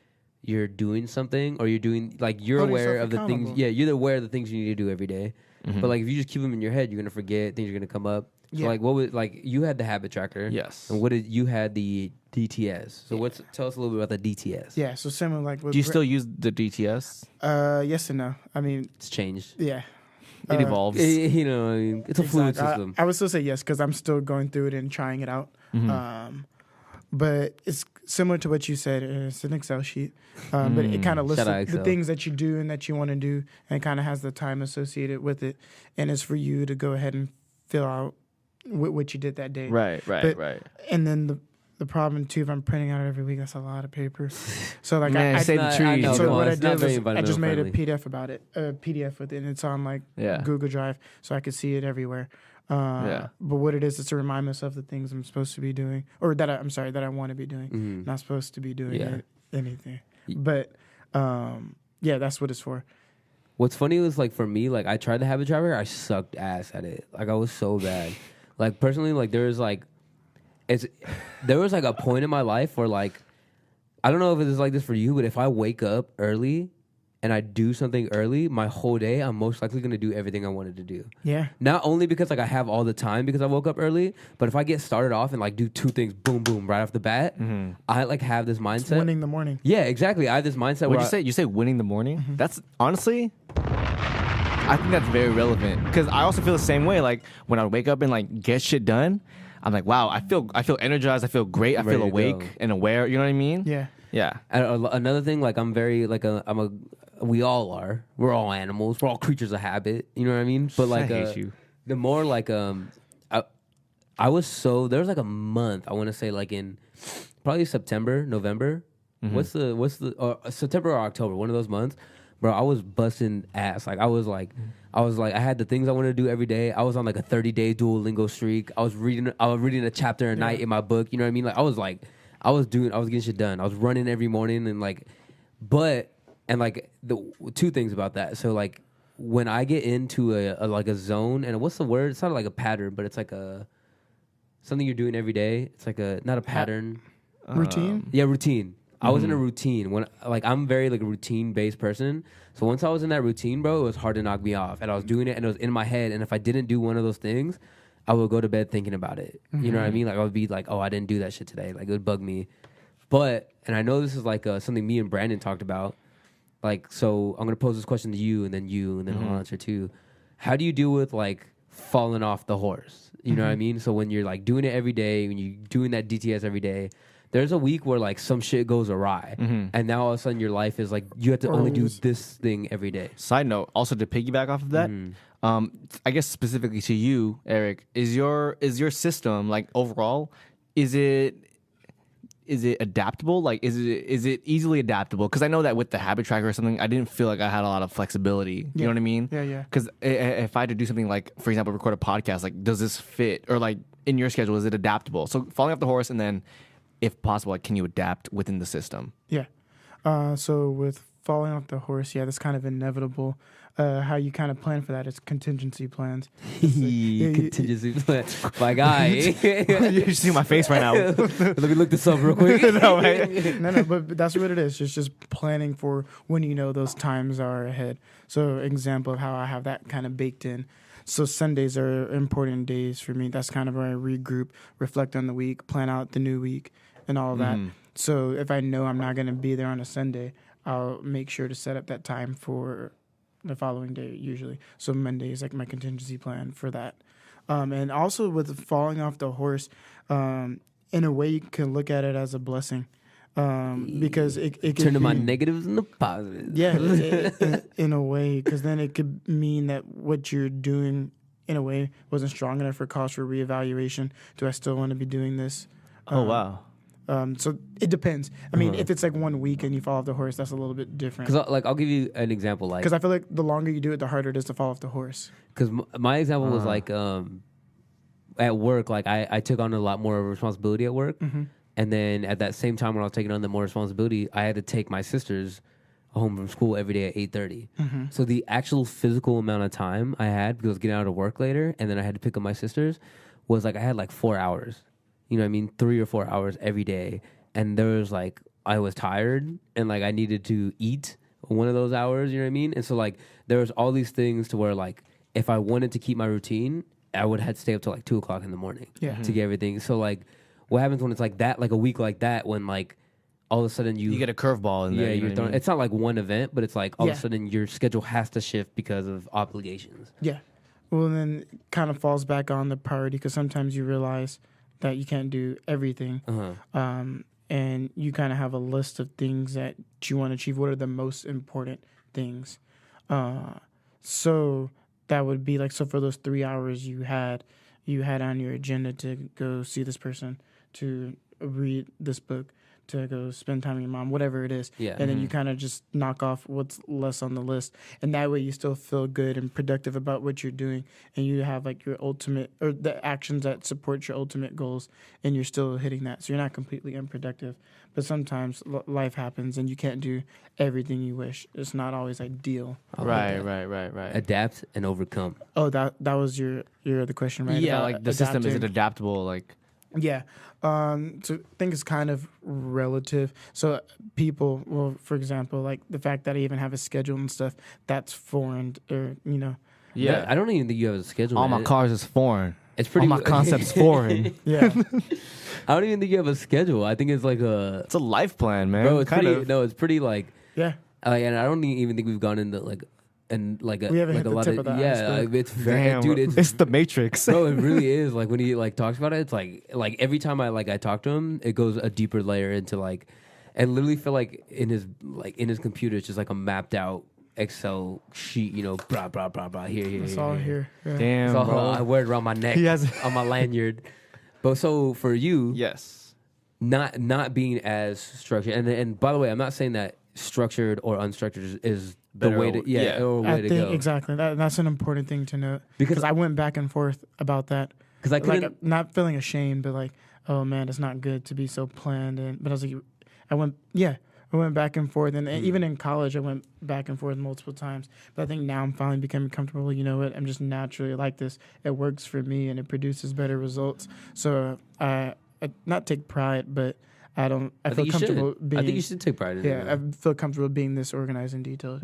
you're doing something or you're doing like you're Holding aware yourself of the things. accountable. Yeah, you're aware of the things you need to do every day. But like if you just keep them in your head, you're gonna forget. Things are gonna come up. So Yeah. like what was like you had the habit tracker. Yes. And what did you had the DTS? So tell us a little bit about the DTS. Yeah. So similar, like with Do you still use the DTS? Yes and no. I mean, It's changed. yeah. It evolves. You know, I mean, it's a fluid Exactly. system. I would still say yes because I'm still going through it and trying it out. But it's similar to what you said. It's an Excel sheet, but it kind of lists Shout out the Excel. things that you do and that you want to do, and it kind of has the time associated with it. And it's for you to go ahead and fill out what you did that day. Right. But- And then the problem too, if I'm printing out every week, that's a lot of paper. So like Man, I save the I trees. know, so come on, what I it's not did very was I just made a environmental PDF about it, a PDF with it, and it's on like Yeah. Google Drive, so I could see it everywhere. Yeah. But what it is, it's to remind myself the things I'm supposed to be doing, or that I'm sorry, that I want to be doing. Not supposed to be doing Yeah. anything. But yeah, that's what it's for. What's funny was like for me, like I tried the habit tracker, I sucked ass at it. Like I was so bad. Like personally, like there was like a point in my life where like I don't know if it's like this for you, but if I wake up early and I do something early, my whole day I'm most likely gonna do everything I wanted to do. Yeah. Not only because like I have all the time because I woke up early, but if I get started off and like do two things, boom, boom, right off the bat, I like have this mindset. Winning the morning. Yeah, exactly. I have this mindset What'd where you say? You say winning the morning? That's honestly, I think that's very relevant because I also feel the same way. Like when I wake up and like get shit done, I'm like, wow, I feel energized. I feel great. I Ready feel to awake go. and aware. You know what I mean? Yeah. Yeah. And another thing, like I'm very like we all are. We're all animals. We're all creatures of habit. You know what I mean? But like, I hate you. the more like I was so there was like a month I want to say like in probably September, November. What's the September or October? One of those months, bro. I was busting ass. Like I was like I had the things I wanted to do every day. I was on like a 30-day Duolingo streak. I was reading a chapter a night in my book. You know what I mean? Like I was getting shit done. I was running every morning and like, and like the two things about that. So like when I get into a like a zone, and what's the word? It's not like a pattern, but it's like something you're doing every day. It's like not a pattern. Routine. Yeah, routine. I was in a routine when like I'm very like a routine based person. So once I was in that routine, bro, it was hard to knock me off. And I was doing it and it was in my head. And if I didn't do one of those things, I would go to bed thinking about it. You know what I mean? Like I would be like, oh, I didn't do that shit today. Like it would bug me. But, and I know this is like something me and Brandon talked about. Like, so I'm going to pose this question to you and then I'll answer too. How do you deal with like falling off the horse? You know what I mean? So when you're like doing it every day, when you're doing that DTS every day, there's a week where like some shit goes awry. And now all of a sudden your life is like, you have to only do this thing every day. Side note, also to piggyback off of that, I guess specifically to you, Eric, is your system like overall, is it adaptable? Like, is it easily adaptable? Because I know that with the habit tracker or something, I didn't feel like I had a lot of flexibility. You know what I mean? Yeah. Because if I had to do something like, for example, record a podcast, like, does this fit? Or like in your schedule, is it adaptable? So falling off the horse, and then, if possible, like, can you adapt within the system? Yeah. So with falling off the horse, yeah, that's kind of inevitable. How you kind of plan for that is contingency plans. Contingency plan. My guy. You see my face right now. Let me look this up real quick. No, but that's what it is. It's just planning for when you know those times are ahead. So example of how I have that kind of baked in. So Sundays are important days for me. That's kind of where I regroup, reflect on the week, plan out the new week, and all of that. So if I know I'm not going to be there on a Sunday, I'll make sure to set up that time for the following day usually. So Monday is like my contingency plan for that. And also with falling off the horse, in a way you can look at it as a blessing. Because it could Turn to my be- negatives into positives. Yeah, in a way, because then it could mean that what you're doing, in a way, wasn't strong enough for cause for reevaluation. Do I still want to be doing this? Oh, wow. So it depends. I mean, if it's like 1 week and you fall off the horse, that's a little bit different. Because like I'll give you an example. Like Because I feel like the longer you do it, the harder it is to fall off the horse. because my example was like at work. Like I took on a lot more responsibility at work, and then at that same time when I was taking on the more responsibility, I had to take my sisters home from school every day at 8:30. So the actual physical amount of time I had because I was getting out of work later, and then I had to pick up my sisters, was like I had like 4 hours. You know what I mean? 3 or 4 hours every day. And there was like, I was tired and like I needed to eat one of those hours, you know what I mean? And so like, there was all these things to where like, if I wanted to keep my routine, I would have to stay up till like 2 o'clock in the morning to get everything. So like, what happens when it's like that, like a week like that, when like all of a sudden you get a curveball in there. Yeah, you know you're what I throwing, mean? it's not like one event, but it's like all of a sudden your schedule has to shift because of obligations. Yeah. Well, then it kind of falls back on the priority because sometimes you realize that you can't do everything. And you kind of have a list of things that you want to achieve. What are the most important things? So that would be like, so for those 3 hours you had on your agenda to go see this person, to read this book, to go spend time with your mom, whatever it is. Yeah. And then you kind of just knock off what's less on the list. And that way you still feel good and productive about what you're doing. And you have like your ultimate, or the actions that support your ultimate goals. And you're still hitting that. So you're not completely unproductive. But sometimes life happens and you can't do everything you wish. It's not always ideal. Right. Adapt and overcome. Oh, that was your other question, right? Yeah, About like the system, is it adapting. adaptable? Like, Yeah. So I think it's kind of relative. So people, well, for example, like the fact that I even have a schedule and stuff, that's foreign, or, you know. yeah. I don't even think you have a schedule. All my man. cars is foreign. It's pretty. All my concepts foreign. Yeah. I don't even think you have a schedule. I think it's like a. It's a life plan, man. Bro, it's kind pretty. of. No, it's pretty like. Yeah. And I don't even think we've gone into like, and like a We haven't like hit a the lot tip of of the yeah. iceberg. It's very, Damn, dude. it's the Matrix. Bro, it really is. Like when he like talks about it, it's like every time I talk to him, it goes a deeper layer into like, and literally feel like in his computer, it's just like a mapped out Excel sheet, you know, blah blah blah blah. Here. It's all here. Yeah. Damn, It's all, bro. I wear it around my neck. He has- on my lanyard. But so for you, Yes. not being as structured, and by the way, I'm not saying that structured or unstructured is the Better way to or- yeah. or way I to think go. exactly. That's an important thing to note. Because- Because I went back and forth about that. Because I couldn't. Like, not feeling ashamed, but like, oh man, it's not good to be so planned. But I was like, I went back and forth, and even in college, I went back and forth multiple times. But I think now I'm finally becoming comfortable. You know what? I'm just naturally like this. It works for me, and it produces better results. So I not take pride, but I don't. I feel think you comfortable should. being. I think you should take pride in it. Yeah, I feel comfortable being this organized and detailed.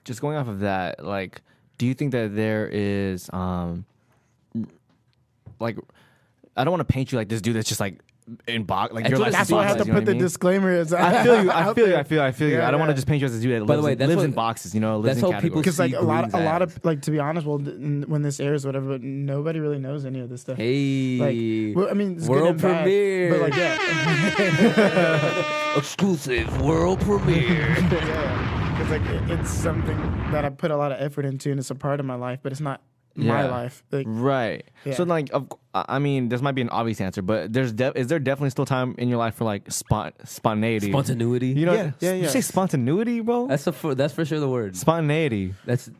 Just going off of that, like, do you think that there is, like, I don't want to paint you like this dude that's just like in box, like your life. That's why I have to put the disclaimer. Is I feel you. I feel you. I feel you. Yeah, I don't want to yeah. just paint you as a dude that By the lives, way, that's lives what- in boxes. You know, lives that's in how people categories. Because like see a lot Green's of like, to be honest, well, when this airs, whatever, but nobody really knows any of this stuff. Hey, Like, well, I mean, it's world good and bad, premiere. but like, yeah, exclusive world premiere. because like it's something that I put a lot of effort into, and it's a part of my life, but it's not my Yeah. life. Like, Right. Yeah. So like, I mean, this might be an obvious answer, but is there definitely still time in your life for like spontaneity? Spontaneity. You know, Yeah. You say spontaneity, bro. That's for sure the word. Spontaneity. That's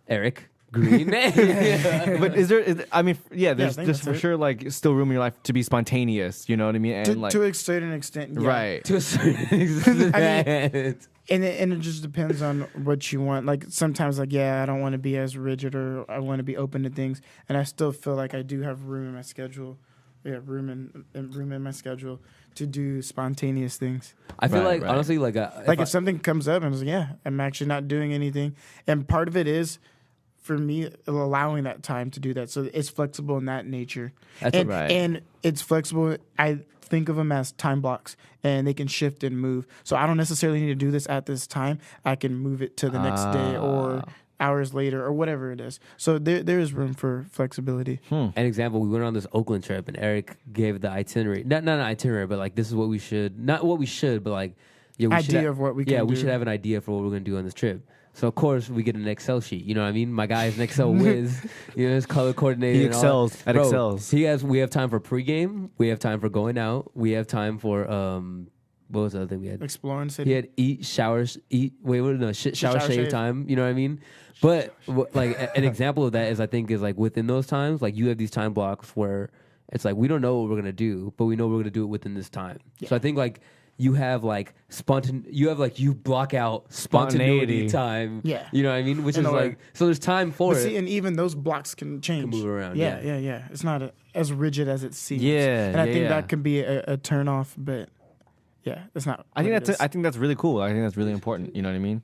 Eric Green. But I mean, yeah, I there's think there's that's for it. sure like still room in your life to be spontaneous. You know what I mean? And like, to a certain extent, yeah. right. To a certain extent. And it just depends on what you want. Like sometimes, like I don't want to be as rigid, or I want to be open to things, and I still feel like I do have room in my schedule. Yeah, room in my schedule to do spontaneous things. I feel Right, like honestly, like If something comes up and I was like, I'm actually not doing anything, and part of it is for me allowing that time to do that. So it's flexible in that nature. That's and, right. and it's flexible. I think of them as time blocks, and they can shift and move. So I don't necessarily need to do this at this time. I can move it to the next day or hours later or whatever it is. So there is room for flexibility. an example, we went on this Oakland trip and Eric gave the itinerary. Not an itinerary, but like this is what we should. Not what we should, but like we Idea should of what we Yeah, can we do. should have an idea for what we're gonna do on this trip. So of course we get an Excel sheet. You know what I mean? My guy is an Excel whiz. You know, his color coordinated. He and all excels that. at excels. We have time for pregame. We have time for going out. We have time for what was the other thing we had? Exploring city. He had shower, shave time. You know what I mean? But like an example of that is like within those times, like you have these time blocks where it's like we don't know what we're gonna do, but we know we're gonna do it within this time. Yeah. So I think like you have like you block out spontaneity time. Yeah. You know what I mean? Which is like so there's time for it. See, and even those blocks can change. Can move around. Yeah. It's not as rigid as it seems. Yeah. And I think that can be a turn off, but yeah, it's not. I think that's really cool. I think that's really important. You know what I mean?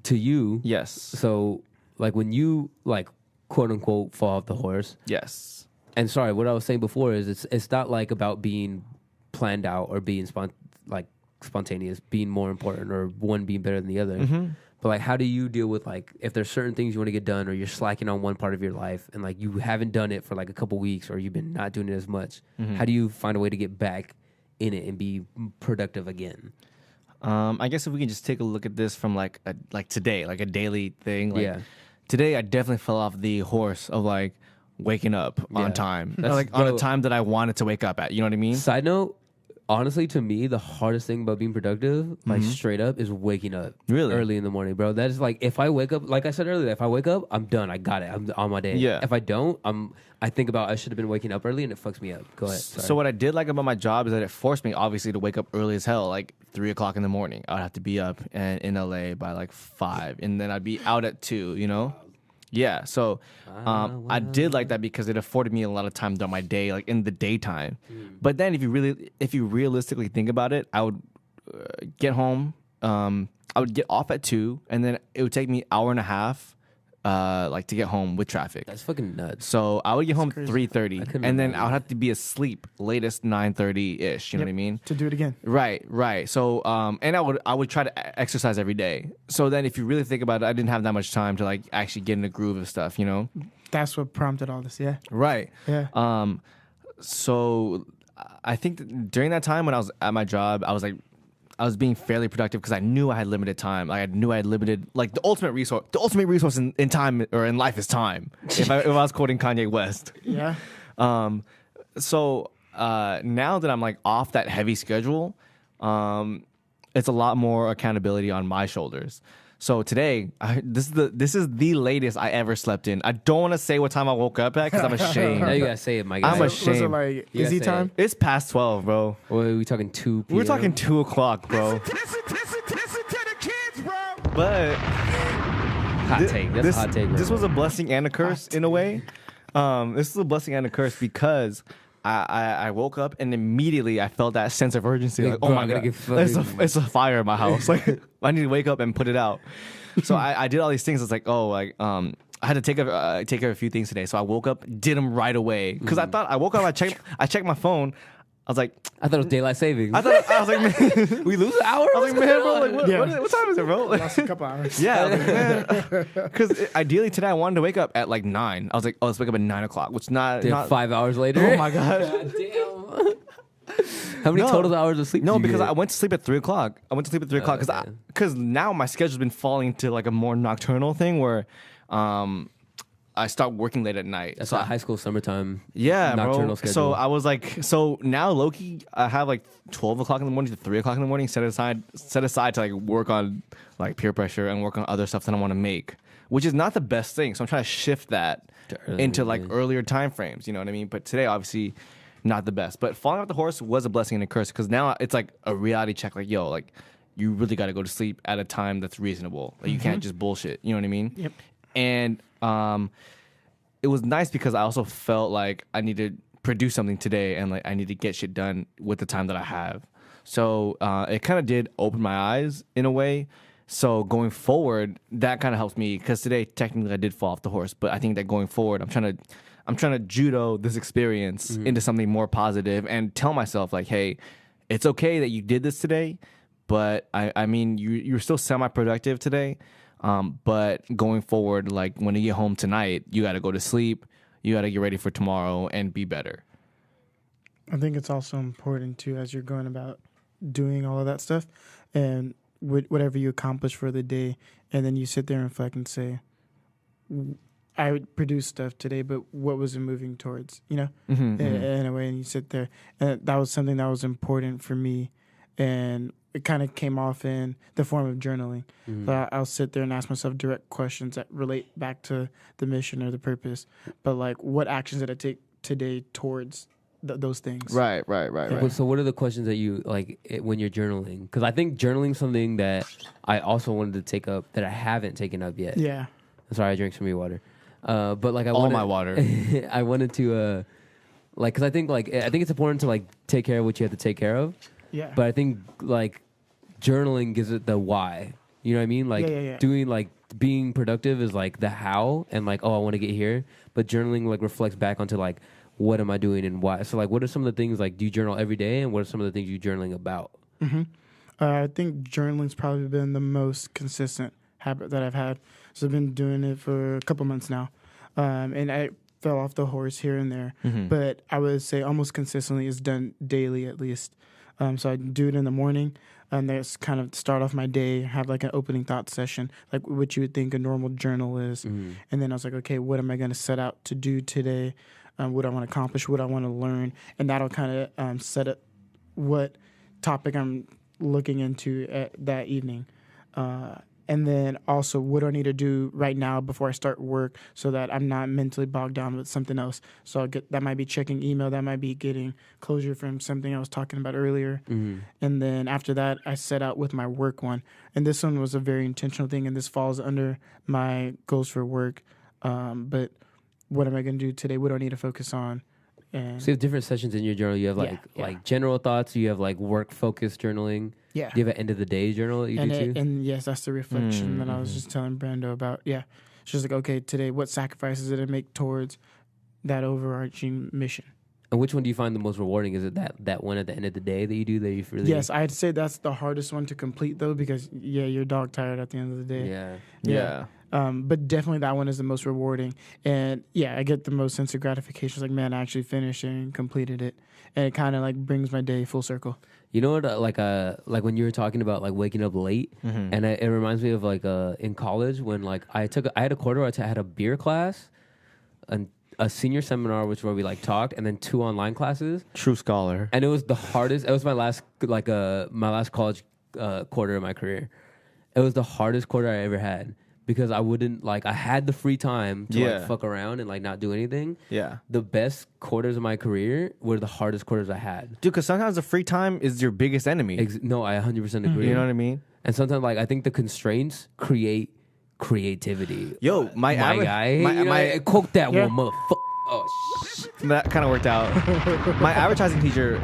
To you, Yes. so like when you like quote unquote fall off the horse. Yes. And sorry, what I was saying before is it's not like about being planned out or being spontaneous, being more important or one being better than the other. Mm-hmm. But like, how do you deal with like if there's certain things you want to get done or you're slacking on one part of your life and like you haven't done it for like a couple weeks or you've been not doing it as much? Mm-hmm. How do you find a way to get back in it and be productive again? I guess if we can just take a look at this from like today, like a daily thing. Like Yeah. Today, I definitely fell off the horse of like waking up on time, like on bro, a time that I wanted to wake up at. You know what I mean? Side note, honestly, to me, the hardest thing about being productive, like straight up, is waking up Really? early in the morning, bro. That is like if I wake up, like I said earlier, if I wake up, I'm done. I got it. I'm on my day. Yeah. If I don't, I think about I should have been waking up early, and it fucks me up. Go ahead. Sorry. So what I did like about my job is that it forced me obviously to wake up early as hell, like 3 o'clock in the morning. I'd have to be up and in LA by like 5, and then I'd be out at 2. You know? Yeah. So I did like that because it afforded me a lot of time during my day, like in the daytime. But then if you realistically think about it, I would get home. I would get off at 2, and then it would take me hour and a half. Like to get home with traffic. That's fucking nuts. So I would get home crazy. 3:30, and then I would have to be asleep latest 9:30 ish. You know what I mean? To do it again. Right. So and I would try to exercise every day. So then if you really think about it, I didn't have that much time to like actually get in the groove of stuff. You know? That's what prompted all this. Yeah. Right. Yeah. So I think that during that time when I was at my job, I was being fairly productive because I knew I had limited time. Like I knew I had limited, like the ultimate resource in time or in life is time. if I was quoting Kanye West. Yeah. So now that I'm like off that heavy schedule, it's a lot more accountability on my shoulders. So today, this is the latest I ever slept in. I don't want to say what time I woke up at because I'm ashamed. Now you gotta say it, my guy. I'm ashamed. Was it like You gotta easy say time? It's past 12, bro. Or are we talking 2 p.m.? We're talking 2 o'clock, bro. Listen to the kids, bro. But hot take. That's a hot take. Bro. this was a blessing and a curse in a way. This is a blessing and a curse because I woke up and immediately I felt that sense of urgency. Like, Bro, oh my I'm gonna god, get it's a fire in my house. Like I need to wake up and put it out. So I did all these things. It's like I had to take care of a few things today. So I woke up, did them right away because I thought I woke up. I checked my phone. I was like, I thought it was daylight savings. I was like, man, we lose an hour. I was like, man, bro, like, what time is it, bro? Like, Lost a couple hours. yeah, I was like, man, because ideally today I wanted to wake up at like 9. I was like, oh, let's wake up at 9 o'clock, which not 5 hours later. Oh my god. Damn. How many total hours of sleep? No, did you because get? I went to sleep at 3 o'clock. I went to sleep at 3 o'clock because now my schedule's been falling to like a more nocturnal thing where I stopped working late at night. That's so like high school summertime. yeah, nocturnal bro. schedule. So I was like, so now Loki, I have like 12 o'clock in the morning to 3 o'clock in the morning set aside to like work on like peer pressure and work on other stuff that I want to make, which is not the best thing. So I'm trying to shift that into like earlier time frames. You know what I mean? But today, obviously, not the best. But falling off the horse was a blessing and a curse because now it's like a reality check. Like, yo, like you really got to go to sleep at a time that's reasonable. Like you can't just bullshit. You know what I mean? Yep. And it was nice because I also felt like I need to produce something today and like I need to get shit done with the time that I have. So it kind of did open my eyes in a way. So going forward, that kind of helps me because today technically I did fall off the horse, but I think that going forward, I'm trying to judo this experience into something more positive and tell myself like, hey, it's okay that you did this today, but I mean you're still semi-productive today. But going forward, like when you get home tonight, you got to go to sleep. You got to get ready for tomorrow and be better. I think it's also important too as you're going about doing all of that stuff and whatever you accomplish for the day, and then you sit there and reflect and say, I would produce stuff today, but what was it moving towards? You know, in a way, and you sit there, and that was something that was important for me, and it kind of came off in the form of journaling. But I'll sit there and ask myself direct questions that relate back to the mission or the purpose. But like, what actions did I take today towards those things? Right. So what are the questions that you like when you're journaling? Because I think journaling is something that I also wanted to take up that I haven't taken up yet. Yeah. Sorry, I drank some of your water. But like All my water. I wanted to like, because I think it's important to like take care of what you have to take care of. Yeah. But I think like journaling gives it the why. You know what I mean? Like doing like being productive is like the how and like, oh, I want to get here. But journaling like reflects back onto like, what am I doing and why? So like, what are some of the things like, do you journal every day? And what are some of the things you're journaling about? I think journaling's probably been the most consistent habit that I've had. So I've been doing it for a couple months now. And I fell off the horse here and there. But I would say almost consistently is done daily at least. So I do it in the morning. And that's kind of start off my day, have like an opening thought session, like what you would think a normal journal is. And then I was like, okay, what am I going to set out to do today? What I want to accomplish, what I want to learn. And that'll kind of set up what topic I'm looking into that evening. And then also, what do I need to do right now before I start work so that I'm not mentally bogged down with something else? So that might be checking email, that might be getting closure from something I was talking about earlier. And then after that, I set out with my work one. And this one was a very intentional thing, and this falls under my goals for work. But what am I going to do today? What do I need to focus on? And so you have different sessions in your journal. You have like general thoughts. You have like work focused journaling. Yeah. Do you have an end of the day journal that you do too? And yes, that's the reflection that I was just telling Brando about. Yeah. She's like, okay, today, what sacrifices did I make towards that overarching mission? And which one do you find the most rewarding? Is it that one at the end of the day that you do that you really? Yes, I'd say that's the hardest one to complete though, because you're dog tired at the end of the day. Yeah. But definitely that one is the most rewarding. And yeah, I get the most sense of gratification. It's like, man, I actually finished it and completed it. And it kind of like brings my day full circle. You know what? Like when you were talking about like waking up late, and it reminds me of like in college when like I had a quarter where I had a beer class, and a senior seminar, which where we like talked, and then 2 online classes. True scholar. And it was the hardest. It was my last college quarter of my career. It was the hardest quarter I ever had. Because I wouldn't, like, I had the free time to, like, fuck around and, like, not do anything. Yeah. The best quarters of my career were the hardest quarters I had. Dude, because sometimes the free time is your biggest enemy. No, I 100% agree. You know what I mean? And sometimes, like, I think the constraints create creativity. Yo, my guy. Quote that one, motherfucker. Oh, shit. That kind of worked out. My advertising teacher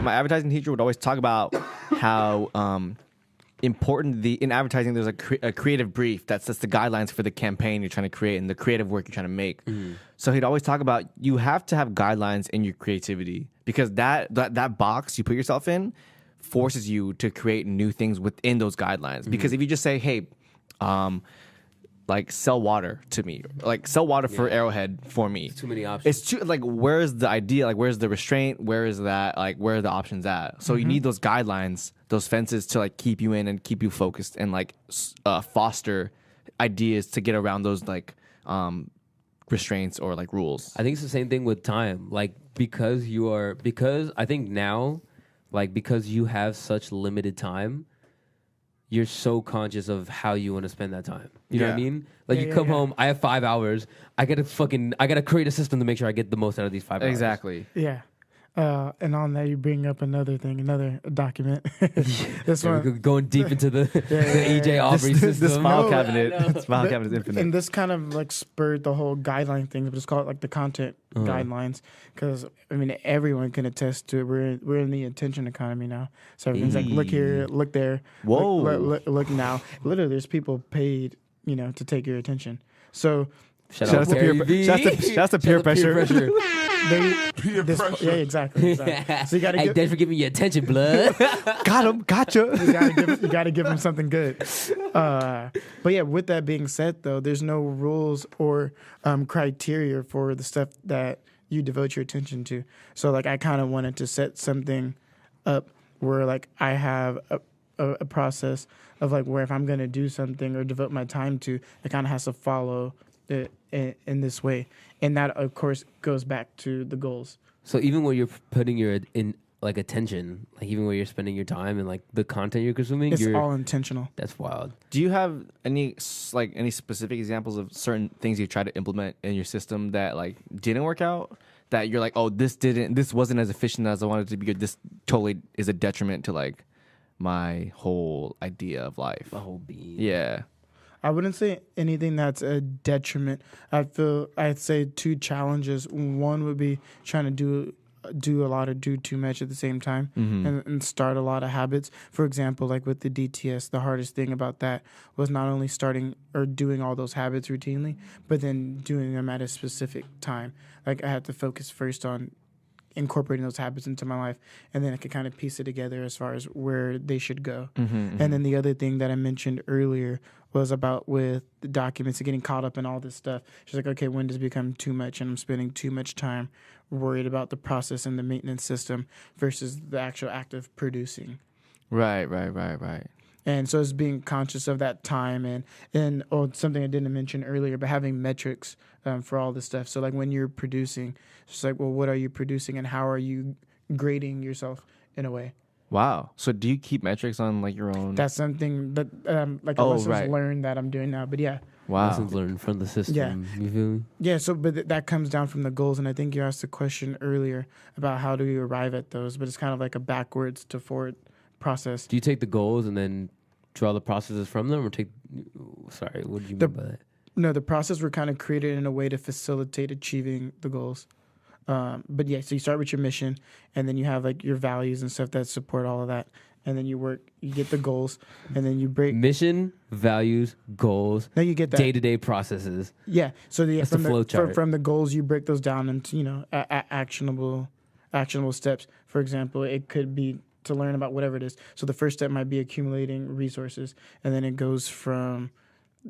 would always talk about how important in advertising there's a creative brief that sets the guidelines for the campaign you're trying to create and the creative work you're trying to make. So he'd always talk about you have to have guidelines in your creativity because that box you put yourself in forces you to create new things within those guidelines. Because if you just say, hey, like sell water to me, like sell water for Arrowhead for me. It's too many options. It's too, like, where's the idea? Like, where's the restraint? Where is that? Like, where are the options at? So you need those guidelines, those fences to like keep you in and keep you focused and like foster ideas to get around those like restraints or like rules. I think it's the same thing with time. Like, because I think now, like, because you have such limited time, you're so conscious of how you want to spend that time. You know what I mean? Like you come home, I have 5 hours. I gotta create a system to make sure I get the most out of these 5 hours. Exactly. Yeah. And on that, you bring up another document. This one, we're going deep into the EJ Aubry system. This file cabinet. This file cabinet is infinite. And this kind of like spurred the whole guideline thing. But it's called like the content guidelines because I mean everyone can attest to it. We're in the attention economy now. So everything's like look here, look there. Whoa. Look now. Literally, there's people paid, to take your attention. So. Shout out to peer pressure. Peer pressure. Yeah, exactly. So you gotta hey, thanks for giving me attention, blood. Got him. Gotcha. You gotta give him something good. But yeah, with that being said, though, there's no rules or criteria for the stuff that you devote your attention to. So like, I kind of wanted to set something up where like I have a process of like where if I'm going to do something or devote my time to, it kind of has to follow it in this way. And that, of course, goes back to the goals. So even when you're putting your like attention, like even where you're spending your time and like the content you're consuming, It's all intentional. That's wild. Do you have any specific examples of certain things you tried to implement in your system that like didn't work out? That you're like, oh, this wasn't as efficient as I wanted it to be. Or this totally is a detriment to like my whole idea of life. My whole being. Yeah. I wouldn't say anything that's a detriment. I'd say 2 challenges. One would be trying to do too much at the same time and start a lot of habits. For example, like with the DTS, the hardest thing about that was not only starting or doing all those habits routinely, but then doing them at a specific time. Like I had to focus first on incorporating those habits into my life, and then I could kind of piece it together as far as where they should go. And then the other thing that I mentioned earlier was about with the documents and getting caught up in all this stuff. She's like, okay, when does it become too much and I'm spending too much time worried about the process and the maintenance system versus the actual act of producing. Right. And so it's being conscious of that time and something I didn't mention earlier, but having metrics for all this stuff. So like when you're producing, it's like, well, what are you producing and how are you grading yourself in a way? Wow. So do you keep metrics on like your own? That's something that like lessons learned that I'm doing now. But yeah. Wow. Lessons learned from the system. Yeah. You feel me? Yeah, so but that comes down from the goals, and I think you asked a question earlier about how do you arrive at those, but it's kind of like a backwards to forward process. Do you take the goals and then draw the processes from them, or sorry, what do you mean by that? No, the process were kind of created in a way to facilitate achieving the goals. But yeah, so you start with your mission, and then you have like your values and stuff that support all of that. And then you get the goals, and then you break mission, values, goals. No, you get that day-to-day processes. Yeah, so That's the flow chart. From the goals, you break those down into actionable steps. For example, it could be to learn about whatever it is. So the first step might be accumulating resources, and then it goes from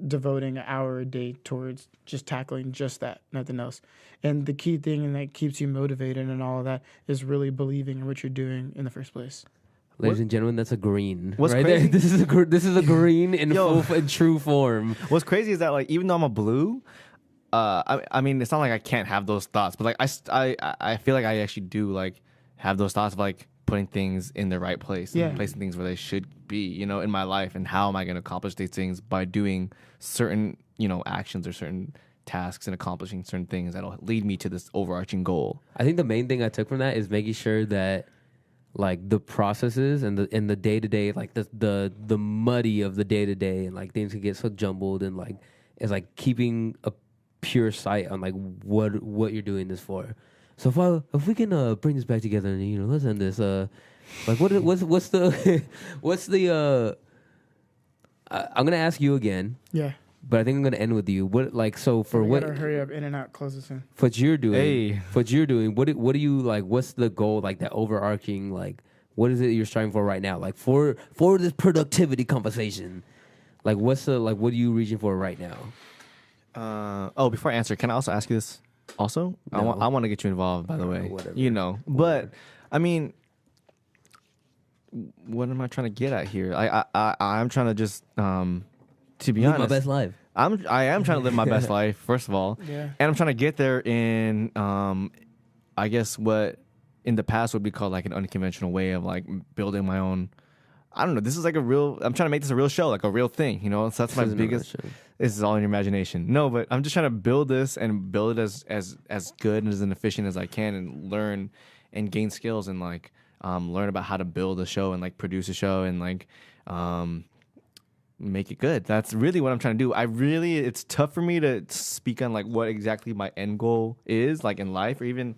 devoting an hour a day towards just tackling just that, nothing else. And the key thing and that keeps you motivated and all of that is really believing in what you're doing in the first place. Ladies and gentlemen, that's a green. What's right crazy? There. This is a green in true form. What's crazy is that like even though I'm a blue, I mean it's not like I can't have those thoughts, but like I feel like I actually do like have those thoughts of like putting things in the right place, and placing things where they should be, in my life, and how am I going to accomplish these things by doing certain actions or certain tasks and accomplishing certain things that'll lead me to this overarching goal. I think the main thing I took from that is making sure that like the processes and the day to day, like the muddy of the day to day, and like things can get so jumbled, and like it's like keeping a pure sight on like what you're doing this for. So if we can bring this back together and let's end this. Like what's the I'm gonna ask you again. Yeah. But I think I'm gonna end with you. What like so for what? Gotta hurry up, in and out, close this in. For what you're doing, what do you like? What's the goal? Like that overarching, like what is it you're striving for right now? Like for this productivity conversation, like what are you reaching for right now? Before I answer, can I also ask you this? Also, No. I want to get you involved. By the way, whatever. But I mean, what am I trying to get at here? I'm trying to just to be honest, my best life. I am trying to live my best life, first of all. Yeah. And I'm trying to get there in I guess what in the past would be called like an unconventional way of like building my own. I don't know. This is like I'm trying to make this a real show, like a real thing, So that's my biggest. This is all in your imagination. No, but I'm just trying to build this and build it as good and as efficient as I can, and learn and gain skills and like learn about how to build a show and like produce a show and like make it good. That's really what I'm trying to do. It's tough for me to speak on like what exactly my end goal is, like in life, or even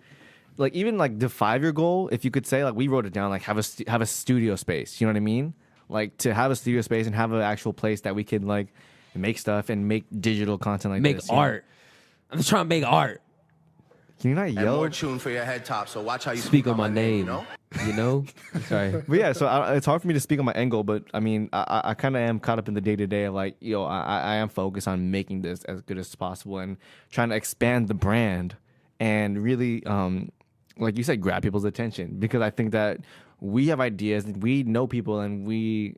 like the 5-year goal. If you could say, like, we wrote it down, like have a studio space. You know what I mean? Like to have a studio space and have an actual place that we could like make stuff and make digital content like Make this. art. I'm just trying to make art. Can you not And yell? more tune for your head top. So watch how you Speak on my name. You know? Sorry. But yeah, so it's hard for me to speak on my end goal, but I mean, I kind of am caught up in the day to day of like, I am focused on making this as good as possible and trying to expand the brand and really, like you said, grab people's attention, because I think that we have ideas, we know people, and we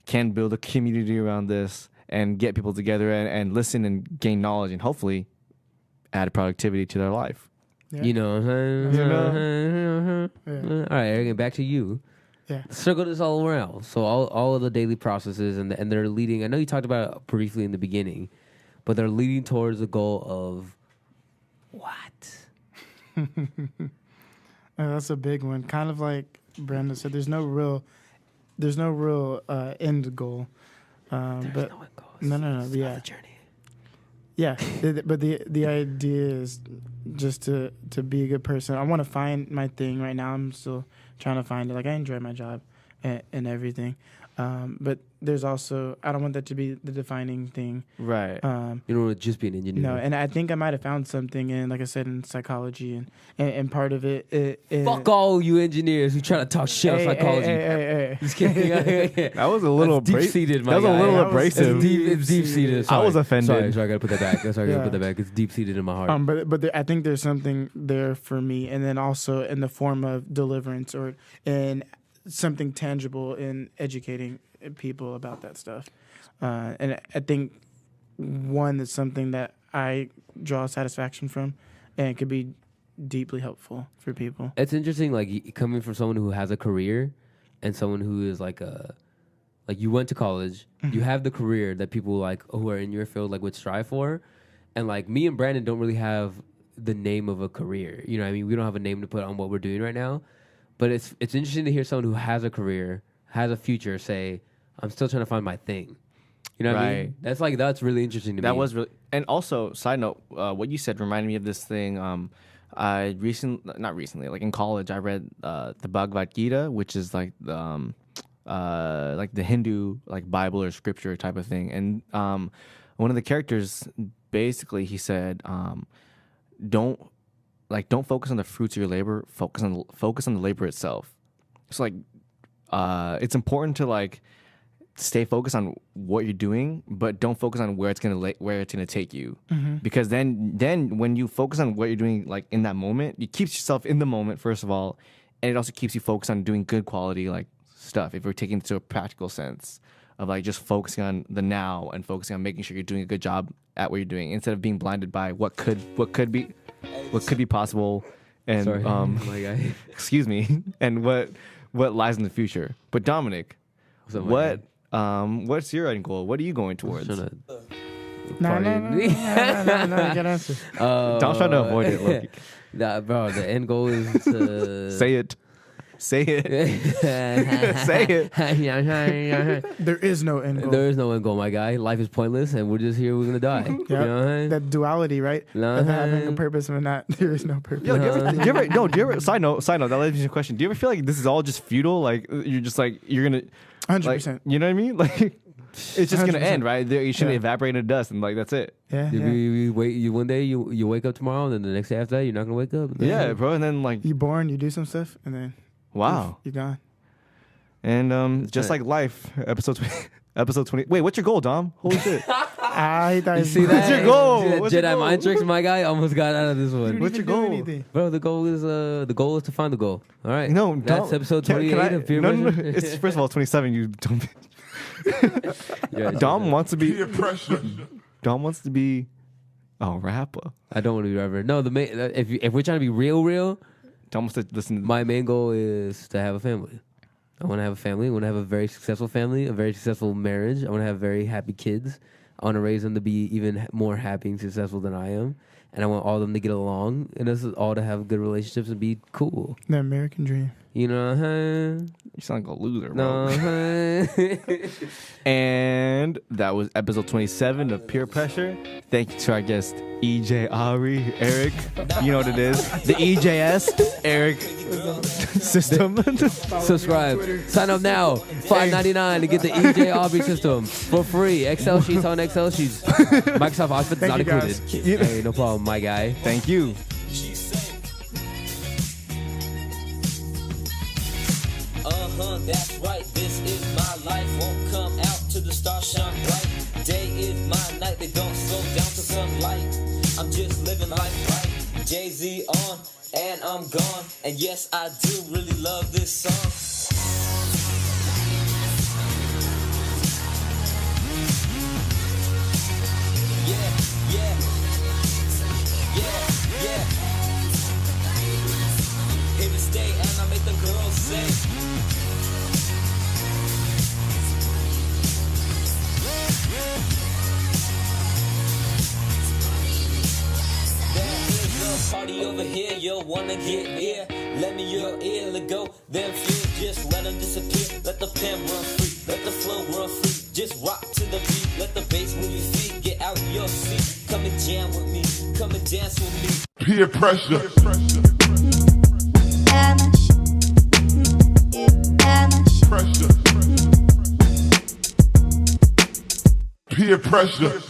can build a community around this and get people together and listen and gain knowledge and hopefully add productivity to their life. Yeah. You know what I'm saying? Yeah. All right, Eric, back to you. Yeah. Circle this all around. So all of the daily processes and they're leading. I know you talked about it briefly in the beginning, but they're leading towards the goal of what? That's a big one. Kind of like Brandon said, there's no real end goal. But no end goal. no. It's Yeah. about the journey. Yeah, but the idea is just to be a good person. I want to find my thing right now. I'm still trying to find it. Like, I enjoy my job and everything, but there's also, I don't want that to be the defining thing. Right. You don't want to just be an engineer. No, and I think I might have found something in, like I said, in psychology and part of it. Fuck all you engineers who try to talk shit on psychology. Hey. Just kidding. That was a little deep seated. That was a little abrasive. It's deep seated. I was offended. Sorry, I gotta put that back. That's why I gotta put that back. It's deep seated in my heart. But I think there's something there for me, and then also in the form of deliverance or in something tangible in educating people about that stuff. And I think one that's something that I draw satisfaction from, and it could be deeply helpful for people. It's interesting, like coming from someone who has a career and someone who is like you went to college, you have the career that people like who are in your field like would strive for, and like me and Brandon don't really have the name of a career. You know what I mean? We don't have a name to put on what we're doing right now. But it's interesting to hear someone who has a career, has a future, say, I'm still trying to find my thing. You know what I mean? That's really interesting to me. That was really, and also, side note, what you said reminded me of this thing. Not recently, like in college, I read the Bhagavad Gita, which is like the Hindu like Bible or scripture type of thing. And one of the characters, basically, he said, don't focus on the fruits of your labor. Focus on the labor itself. So like, it's important to like stay focused on what you're doing, but don't focus on where it's gonna take you. Mm-hmm. Because then when you focus on what you're doing, like in that moment, it keeps yourself in the moment first of all, and it also keeps you focused on doing good quality like stuff. If we're taking it to a practical sense of like just focusing on the now and focusing on making sure you're doing a good job at what you're doing instead of being blinded by what could be possible and Sorry. My guy. excuse me, and what lies in the future. But Dominic, what's your end goal? What are you going towards? No, you gotta answer. Don't try to avoid it, Loki. Nah, bro, the end goal is to Say it. Say it. There is no end goal. There is no end goal, my guy. Life is pointless, and we're just here. We're gonna die. You know what I mean? That duality, right? No. Of having a purpose and not, there is no purpose. Yo, do you ever side note, that leads me to a question. Do you ever feel like this is all just futile? Like you're just like you're gonna 100%. You know what I mean? Like it's just gonna 100%. end, right? You shouldn't evaporate into dust and like that's it. Yeah. You wait. You one day you wake up tomorrow, and then the next day after that, you're not gonna wake up. Yeah, bro. And then like You born, you do some stuff, and then wow, you're gone. and just like life, episode 20. Wait, what's your goal, Dom? Holy shit! You see that? What's your goal? What's your Jedi goal? mind tricks, my guy. Almost got out of this one. What's your goal? Bro, the goal is to find the goal. All right. No, that's episode 28 of Peer No. Pressure. It's first of all 27. You don't. Yeah, Dom wants to be. Peer pressure. Dom wants to be a rapper. I don't want to be a rapper. No, the main if we're trying to be real, Dom wants to listen. my main goal is to have a family. I want to have a family. I want to have a very successful family, a very successful marriage. I want to have very happy kids. I want to raise them to be even more happy and successful than I am. And I want all of them to get along. And this is all to have good relationships and be cool. The American dream. You know, huh? You sound like a loser, bro. No, And that was episode 27 of Peer Pressure. Thank you to our guest, EJ Aubry, Eric. You know what it is. The EJS, Eric system. Subscribe. Sign up now. $5.99 to get the EJ Aubry system for free. Excel sheets on Excel sheets. Microsoft Office not you, included. guys. Hey, no problem, my guy. Thank you. That's right, this is my life. Won't come out till the stars shine bright. Day is my night, they don't slow down to sunlight. I'm just living life right. Jay-Z on, and I'm gone. And yes, I do really love this song. Yeah, yeah, yeah, yeah. Here to stay, and I make the girls say. Party over here, you'll wanna get near. Let me your ear, let go, then feel. Just let them disappear. Let the pen run free, let the flow run free. Just rock to the beat, let the bass move your feet. Get out your seat, come and jam with me, come and dance with me. Peer pressure. Pressure. Peer pressure.